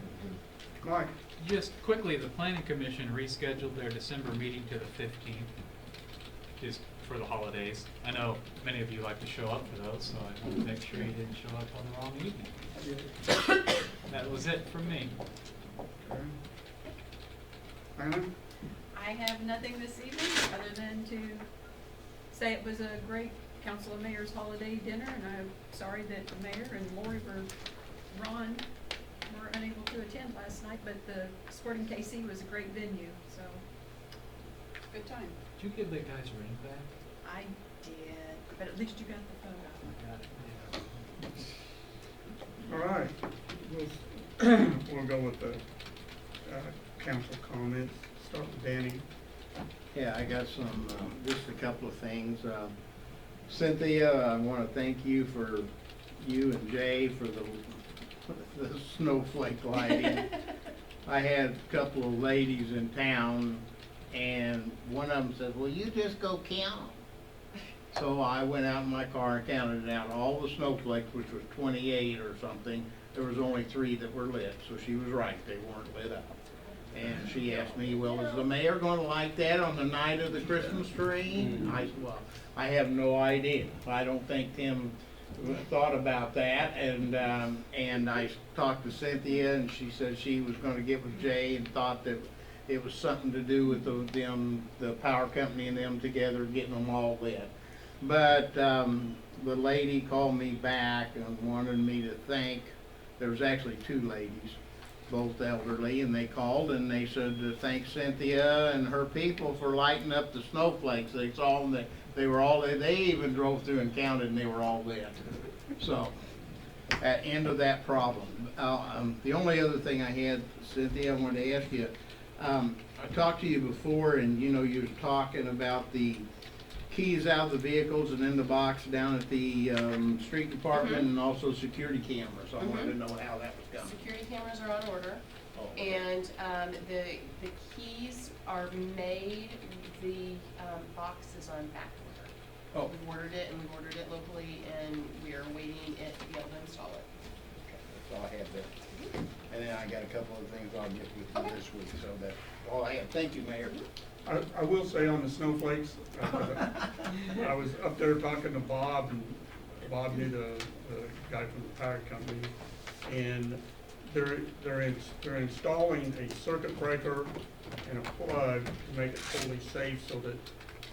[SPEAKER 1] Mike?
[SPEAKER 11] Just quickly, the planning commission rescheduled their December meeting to the 15th, just for the holidays. I know many of you like to show up for those, so I want to make sure you didn't show up on the wrong evening. That was it from me.
[SPEAKER 1] Okay. Anna?
[SPEAKER 2] I have nothing this evening, other than to say it was a great council of mayors holiday dinner, and I'm sorry that the mayor and Lori Ron were unable to attend last night, but the Sporting KC was a great venue, so, good time.
[SPEAKER 11] Did you give the guy's ring back?
[SPEAKER 2] I did, but at least you got the photo.
[SPEAKER 11] Yeah.
[SPEAKER 1] All right, we'll go with the council comments. Start with Danny.
[SPEAKER 12] Yeah, I got some, just a couple of things. Cynthia, I want to thank you for, you and Jay for the snowflake lighting. I had a couple of ladies in town, and one of them said, well, you just go count 'em. So I went out in my car and counted out all the snowflakes, which was 28 or something. There was only 3 that were lit, so she was right, they weren't lit up. And she asked me, well, is the mayor gonna light that on the night of the Christmas tree? I said, well, I have no idea. I don't think Tim thought about that, and I talked to Cynthia, and she said she was gonna get with Jay and thought that it was something to do with the power company and them together, getting them all lit. But, the lady called me back and wanted me to thank, there was actually 2 ladies, both elderly, and they called and they said to thank Cynthia and her people for lighting up the snowflakes. They saw them, they were all, they even drove through and counted and they were all lit. So, at end of that problem. The only other thing I had, Cynthia, I wanted to ask you, I talked to you before and you know, you were talking about the keys out of the vehicles and in the box down at the street department and also security cameras. I wanted to know how that was going.
[SPEAKER 7] Security cameras are on order,
[SPEAKER 12] Oh.
[SPEAKER 7] and the keys are made, the box is on back order.
[SPEAKER 12] Oh.
[SPEAKER 7] We've ordered it, and we've ordered it locally, and we are waiting it to be able to install it.
[SPEAKER 12] That's all I have there. And then I got a couple of things I'll get with you this week, so that's all I have. Thank you, Mayor.
[SPEAKER 1] I will say on the snowflakes, I was up there talking to Bob, and Bob knew the guy from the power company, and they're installing a circuit breaker and a plug to make it totally safe so that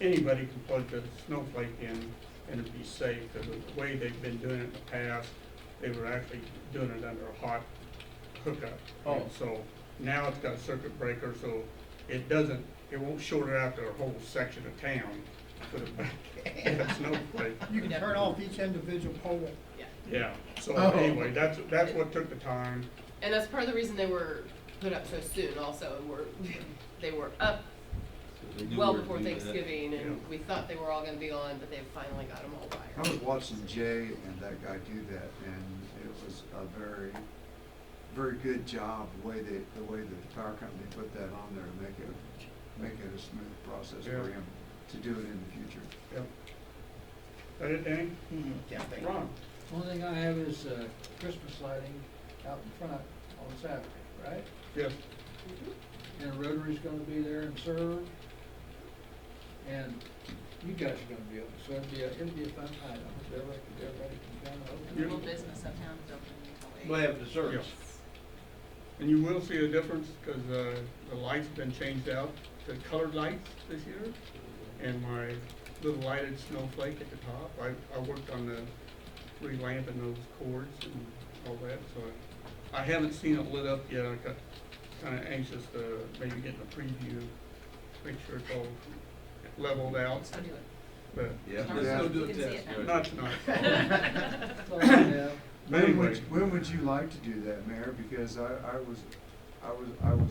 [SPEAKER 1] anybody can plug the snowflake in and it'd be safe. Because the way they've been doing it in the past, they were actually doing it under a hot hookup.
[SPEAKER 3] Oh.
[SPEAKER 1] And so now it's got a circuit breaker, so it won't short it out to a whole section of town. Put it back in a snowflake.
[SPEAKER 14] You can turn off each individual pole.
[SPEAKER 7] Yeah.
[SPEAKER 1] Yeah, so
[SPEAKER 14] Oh.
[SPEAKER 1] anyway, that's what took the time.
[SPEAKER 7] And that's part of the reason they were put up so soon also, and they were up
[SPEAKER 9] So they knew
[SPEAKER 7] well
[SPEAKER 9] we were
[SPEAKER 7] before
[SPEAKER 9] doing that.
[SPEAKER 7] Thanksgiving, and
[SPEAKER 1] Yeah.
[SPEAKER 7] we thought they were all gonna be on, but they finally got them all
[SPEAKER 5] I
[SPEAKER 7] wired.
[SPEAKER 5] was watching Jay and that guy do that, and it was a very, very good job, the way that the power company put that on there to make it a smooth process for
[SPEAKER 1] Yeah.
[SPEAKER 5] him to do it in the future.
[SPEAKER 1] Yep. That it, Danny?
[SPEAKER 12] Yeah, thank you.
[SPEAKER 1] Ron?
[SPEAKER 3] Only thing I have is, Christmas lighting out in front on Saturday, right?
[SPEAKER 1] Yes.
[SPEAKER 3] And Rotary's gonna be there and serve. And you guys are gonna be open, so it'll be a fun time. I hope everybody can come
[SPEAKER 13] And
[SPEAKER 3] over.
[SPEAKER 13] the little business uptown is open until 8.
[SPEAKER 12] We'll have desserts.
[SPEAKER 1] Yes. And you will see a difference, because the lights have been changed out to colored lights this year. And my little lighted snowflake at the top, I worked on the relamping those cords and all that, so I haven't seen it lit up yet. I got kinda anxious to maybe get in a preview, make sure it's all leveled out,
[SPEAKER 13] Let's go do it.
[SPEAKER 1] but
[SPEAKER 9] Yeah,
[SPEAKER 13] Start
[SPEAKER 9] let's
[SPEAKER 5] Yeah.
[SPEAKER 9] go do
[SPEAKER 13] You
[SPEAKER 9] a
[SPEAKER 13] can see
[SPEAKER 9] test.
[SPEAKER 13] it now.
[SPEAKER 1] not tonight.
[SPEAKER 3] That's all I have.
[SPEAKER 1] Anyway.
[SPEAKER 5] When would you like to do that, Mayor? Because I was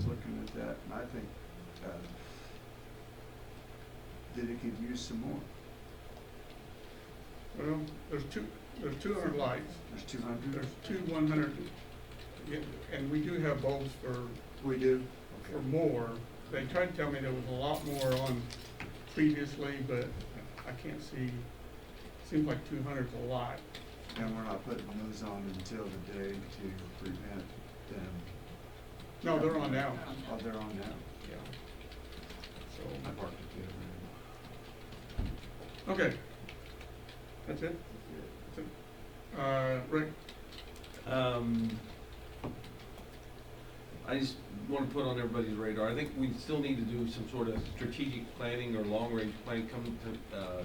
[SPEAKER 5] looking at that, and I think, that it could use some more.
[SPEAKER 1] Well, there's 200 lights.
[SPEAKER 5] There's 200?
[SPEAKER 1] There's two 100, and we do have bulbs for
[SPEAKER 5] We do?
[SPEAKER 1] for more. They tried to tell me there was a lot more on previously, but I can't see, seems like 200 is a lot.
[SPEAKER 5] And we're not putting those on until the day to prevent them.
[SPEAKER 1] No, they're on now.
[SPEAKER 5] Oh, they're on now?
[SPEAKER 1] Yeah.
[SPEAKER 5] I
[SPEAKER 1] So,
[SPEAKER 5] parked it the other
[SPEAKER 1] okay. That's it? That's it. Rick?
[SPEAKER 9] I just want to put on everybody's radar, I think we still need to do some sort of strategic planning or long-range planning, come to,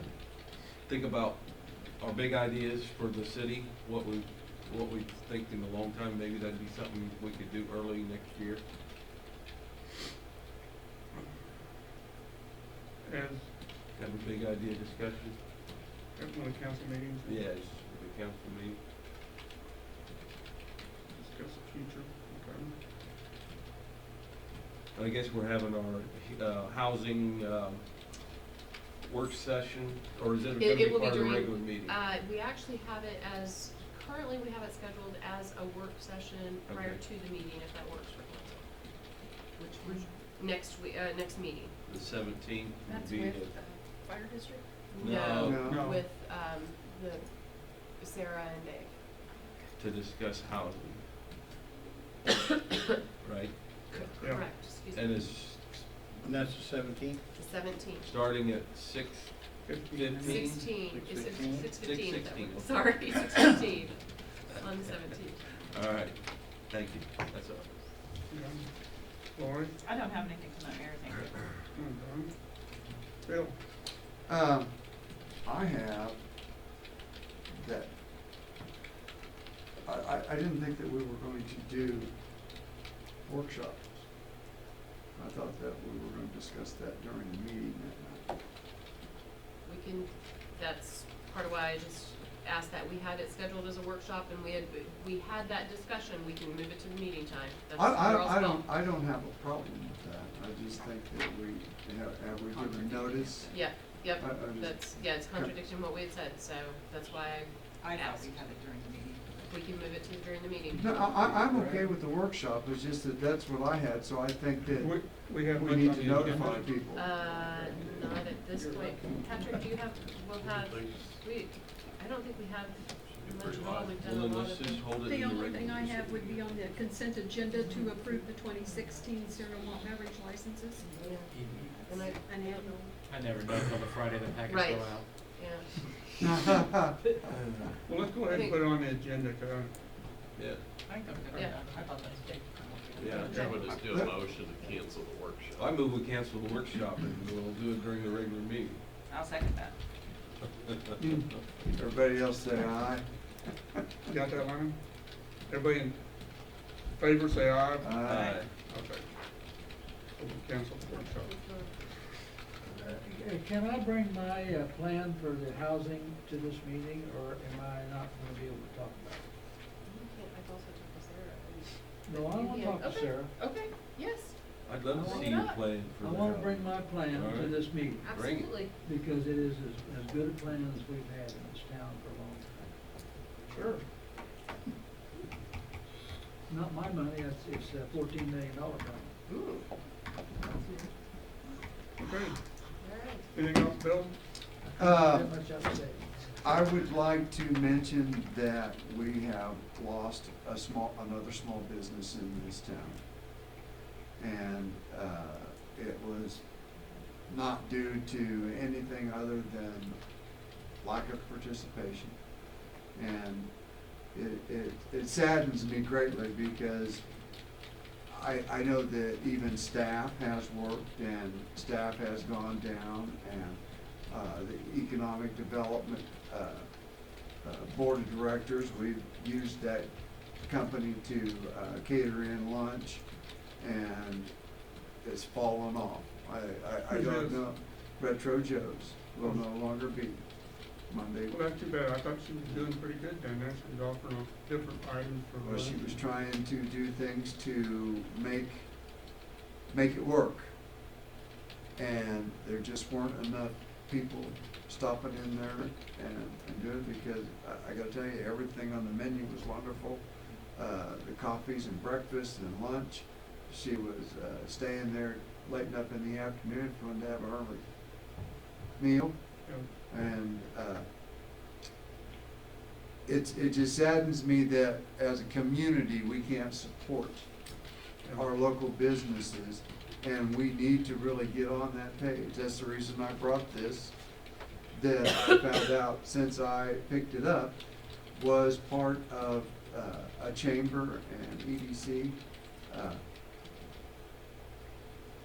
[SPEAKER 9] think about our big ideas for the city, what we think in a long time, maybe that'd be something we could do early next year.
[SPEAKER 1] As
[SPEAKER 9] Have a big idea discussion.
[SPEAKER 1] at one of the council meetings?
[SPEAKER 9] Yes, the council meeting.
[SPEAKER 1] Discuss the future. Okay.
[SPEAKER 9] I guess we're having our, housing, work session, or is it gonna
[SPEAKER 7] It
[SPEAKER 9] be
[SPEAKER 7] will be
[SPEAKER 9] part of the
[SPEAKER 7] during,
[SPEAKER 9] regular meeting?
[SPEAKER 7] we actually have it as, currently we have it scheduled as a work session prior
[SPEAKER 9] Okay.
[SPEAKER 7] to the meeting, if that works for council.
[SPEAKER 13] Which
[SPEAKER 7] Next meeting.
[SPEAKER 9] The 17th would
[SPEAKER 2] That's
[SPEAKER 9] be
[SPEAKER 2] with
[SPEAKER 9] the.
[SPEAKER 2] Fire District?
[SPEAKER 9] No.
[SPEAKER 5] No.
[SPEAKER 7] With, Sarah and Dave.
[SPEAKER 9] To discuss housing. Right?
[SPEAKER 1] Yeah.
[SPEAKER 7] Correct, excuse
[SPEAKER 9] And
[SPEAKER 7] me,
[SPEAKER 9] it's
[SPEAKER 12] And that's the 17th?
[SPEAKER 7] the 17th.
[SPEAKER 9] starting at 6:15.
[SPEAKER 7] 16, it's
[SPEAKER 12] 6:15?
[SPEAKER 7] 6:15,
[SPEAKER 9] 6:16.
[SPEAKER 7] sorry, 6:15 on the 17th.
[SPEAKER 9] All right, thank you, that's all.
[SPEAKER 1] Yeah. Lori?
[SPEAKER 8] I don't have anything tonight, Mayor, thank you.
[SPEAKER 1] Bill?
[SPEAKER 5] I have that, I didn't think that we were going to do workshops. I thought that we were gonna discuss that during the meeting that night.
[SPEAKER 7] We can, that's part of why I just asked that, we had it scheduled as a workshop and we had that discussion, we can move it to the meeting time. That's your all's call.
[SPEAKER 5] I don't have a problem with that. I just think that have we given notice?
[SPEAKER 7] Yeah, yep,
[SPEAKER 5] I just-
[SPEAKER 7] that's, yeah, it's contradicting what we had said, so that's why
[SPEAKER 13] I thought
[SPEAKER 7] Ask.
[SPEAKER 13] we had it during the meeting.
[SPEAKER 7] we can move it to during the meeting.
[SPEAKER 5] No, I'm okay with the workshop, it's just that that's what I had, so I think that
[SPEAKER 1] We have
[SPEAKER 5] we
[SPEAKER 1] much
[SPEAKER 5] need
[SPEAKER 1] on
[SPEAKER 5] to
[SPEAKER 1] the
[SPEAKER 5] notify
[SPEAKER 1] agenda?
[SPEAKER 5] people.
[SPEAKER 7] Not at this point. Patrick, do you have, we'll have, I don't think we have much at all, we've done
[SPEAKER 9] Well,
[SPEAKER 7] a
[SPEAKER 9] then
[SPEAKER 7] lot
[SPEAKER 9] let's
[SPEAKER 7] of.
[SPEAKER 9] just hold it
[SPEAKER 2] The
[SPEAKER 9] in the
[SPEAKER 2] only
[SPEAKER 9] regular.
[SPEAKER 2] thing I have would be on the consent agenda to approve the 2016 cereal malt beverage licenses.
[SPEAKER 7] Yeah. And I,
[SPEAKER 2] And have
[SPEAKER 11] I never know until the Friday the packets
[SPEAKER 7] Right.
[SPEAKER 11] go out.
[SPEAKER 7] yeah,
[SPEAKER 1] Well, let's go ahead and put it on the agenda,
[SPEAKER 9] Yeah,
[SPEAKER 13] I think I'm good with
[SPEAKER 7] Yeah.
[SPEAKER 13] that. I thought that was big.
[SPEAKER 9] yeah.
[SPEAKER 6] Chairman, just do a motion to cancel the workshop.
[SPEAKER 9] I move we cancel the workshop and we'll do it during the regular meeting.
[SPEAKER 8] second that.
[SPEAKER 5] Everybody else say aye.
[SPEAKER 1] You got that, Lana? Everybody in favor, say aye.
[SPEAKER 5] Aye.
[SPEAKER 1] Okay. So we'll cancel the workshop.
[SPEAKER 3] Can I bring my plan for the housing to this meeting, or am I not gonna be able to talk about it? No, I don't wanna talk to
[SPEAKER 7] Okay.
[SPEAKER 3] Sarah.
[SPEAKER 7] Okay, yes,
[SPEAKER 9] I'd love to
[SPEAKER 3] Why
[SPEAKER 9] see
[SPEAKER 7] not?
[SPEAKER 9] your plan for
[SPEAKER 3] I
[SPEAKER 9] the
[SPEAKER 3] wanna
[SPEAKER 9] house.
[SPEAKER 3] bring my plan
[SPEAKER 9] All
[SPEAKER 3] to
[SPEAKER 9] right.
[SPEAKER 3] this meeting,
[SPEAKER 9] Bring it.
[SPEAKER 7] absolutely.
[SPEAKER 3] because it is as good a plan as we've had in this town for a long time.
[SPEAKER 1] Sure.
[SPEAKER 3] Not my money, it's a $14 million plan.
[SPEAKER 7] Ooh,
[SPEAKER 1] Okay.
[SPEAKER 7] all right.
[SPEAKER 1] Anything else, Bill?
[SPEAKER 3] That much I've said.
[SPEAKER 5] I would like to mention that we have lost another small business in this town. And, it was not due to anything other than lack of participation. And it saddens me greatly because I know that even staff has worked and staff has gone down, and the Economic Development Board of Directors, we've used that company to cater in lunch, and it's fallen off. I
[SPEAKER 1] Who's
[SPEAKER 5] don't
[SPEAKER 1] this?
[SPEAKER 5] know. Retro Joe's will no longer be Monday.
[SPEAKER 1] Well, that's too bad. I thought she was doing pretty good down there. She was offering different items for.
[SPEAKER 5] Well, she
[SPEAKER 1] lunch.
[SPEAKER 5] was trying to do things to make it work. And there just weren't enough people stopping in there and doing it, because I gotta tell you, everything on the menu was wonderful. The coffees and breakfast and lunch. She was staying there late enough in the afternoon for them to have an early meal.
[SPEAKER 1] Yeah.
[SPEAKER 5] And it just saddens me that as a community, we can't support our local businesses, and we need to really get on that page. That's the reason I brought this, that I found out since I picked it up was part of a chamber and EDC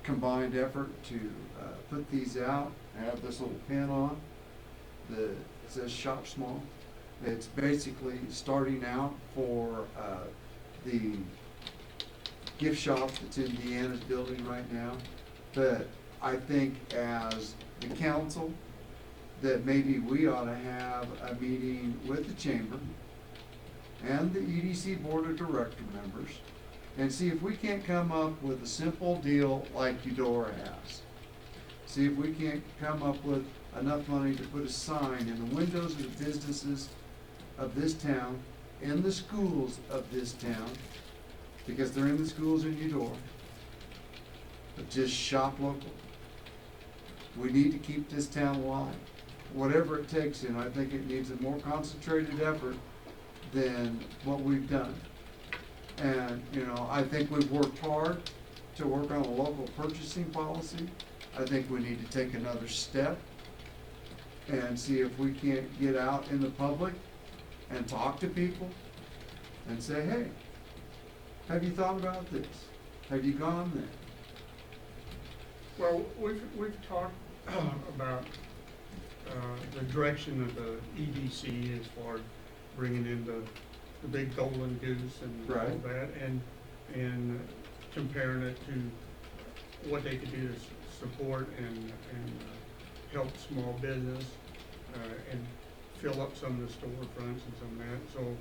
[SPEAKER 5] combined effort to put these out. I have this little pin on it says Shop Small. It's basically starting out for the gift shop that's in Deanna's building right now. But I think as the council, that maybe we ought to have a meeting with the chamber and the EDC Board of Director members and see if we can't come up with a simple deal like Eudora has. See if we can't come up with enough money to put a sign in the windows of the businesses of this town, in the schools of this town, because they're in the schools in Eudora, but just shop local. We need to keep this town alive, whatever it takes, and I think it needs a more concentrated effort than what we've done. And, you know, I think we've worked hard to work on a local purchasing policy. I think we need to take another step and see if we can't get out in the public and talk to people and say, hey, have you thought about this? Have you gone there?
[SPEAKER 1] Well, we've talked about the direction of the EDC as far as bringing in the big golden goose and all
[SPEAKER 5] Right.
[SPEAKER 1] that, and comparing it to what they could do to support and help small business and fill up some of the storefronts and some of that. So,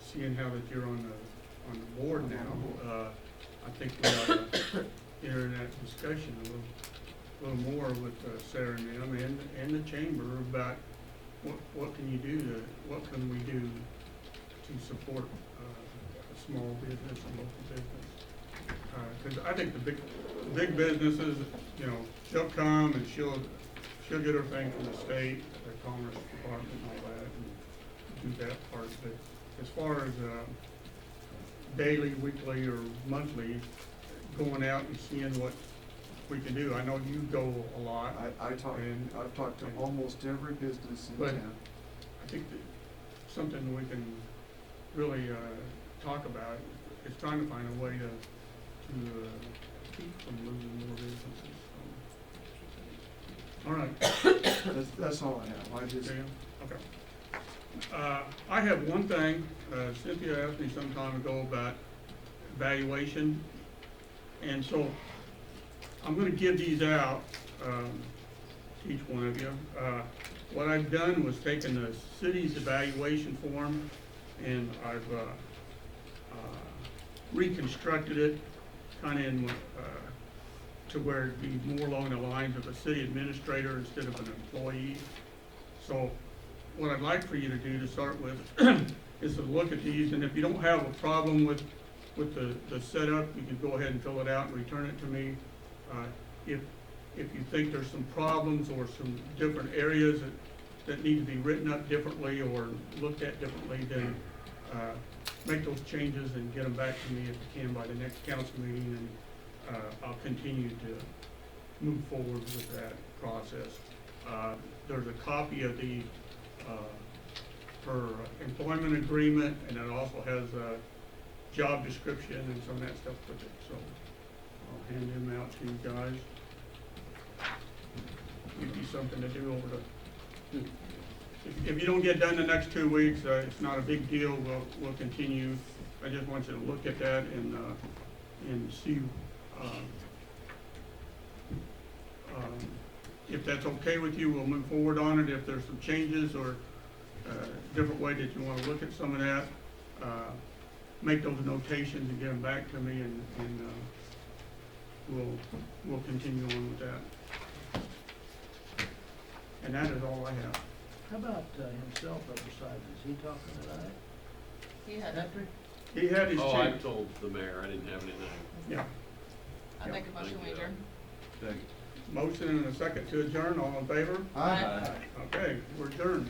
[SPEAKER 1] seeing how that you're on the board now, I think we ought to enter in that discussion a little more with Sarah and them and the chamber about what can you do what can we do to support a small business and local business. Because I think the big businesses, you know, she'll come and she'll get her thing from the state, the Commerce Department and all that, and do that part. But as far as daily, weekly, or monthly, going out and seeing what we can do. I know you go a lot.
[SPEAKER 5] I've talked to almost every business in
[SPEAKER 1] But
[SPEAKER 5] town.
[SPEAKER 1] I think that something we can really talk about is trying to find a way to keep from losing more businesses. All right.
[SPEAKER 5] That's all I have. I just,
[SPEAKER 1] Do you? Okay. I have one thing, Cynthia asked me some time ago about evaluation, and so I'm gonna give these out, to each one of you. What I've done was taken the city's evaluation form, and I've, reconstructed it kinda in, to where it'd be more along the lines of a city administrator instead of an employee. So what I'd like for you to do to start with is to look at these, and if you don't have a problem with the setup, you can go ahead and fill it out and return it to me. If you think there's some problems or some different areas that need to be written up differently or looked at differently, then make those changes and get them back to me if you can by the next council meeting, and I'll continue to move forward with that process. There's a copy of the her employment agreement, and it also has a job description and some of that stuff with it, so I'll hand them out to you guys. Give you something to do over the, if you don't get done the next 2 weeks, it's not a big deal, we'll continue. I just want you to look at that and see, if that's okay with you, we'll move forward on it. If there's some changes or different way that you want to look at some of that, make those notations and get them back to me, and we'll continue on with that. And that is all I have.
[SPEAKER 3] How about himself, other side, is he talking tonight?
[SPEAKER 13] He had,
[SPEAKER 3] Patrick?
[SPEAKER 1] He had his
[SPEAKER 6] Oh, I
[SPEAKER 1] chance.
[SPEAKER 6] told the mayor, I didn't have anything.
[SPEAKER 1] Yeah.
[SPEAKER 13] I make a motion, we adjourn.
[SPEAKER 9] Second.
[SPEAKER 1] Motion and a second to adjourn. All in favor?
[SPEAKER 5] Aye.
[SPEAKER 1] Okay, we're adjourned.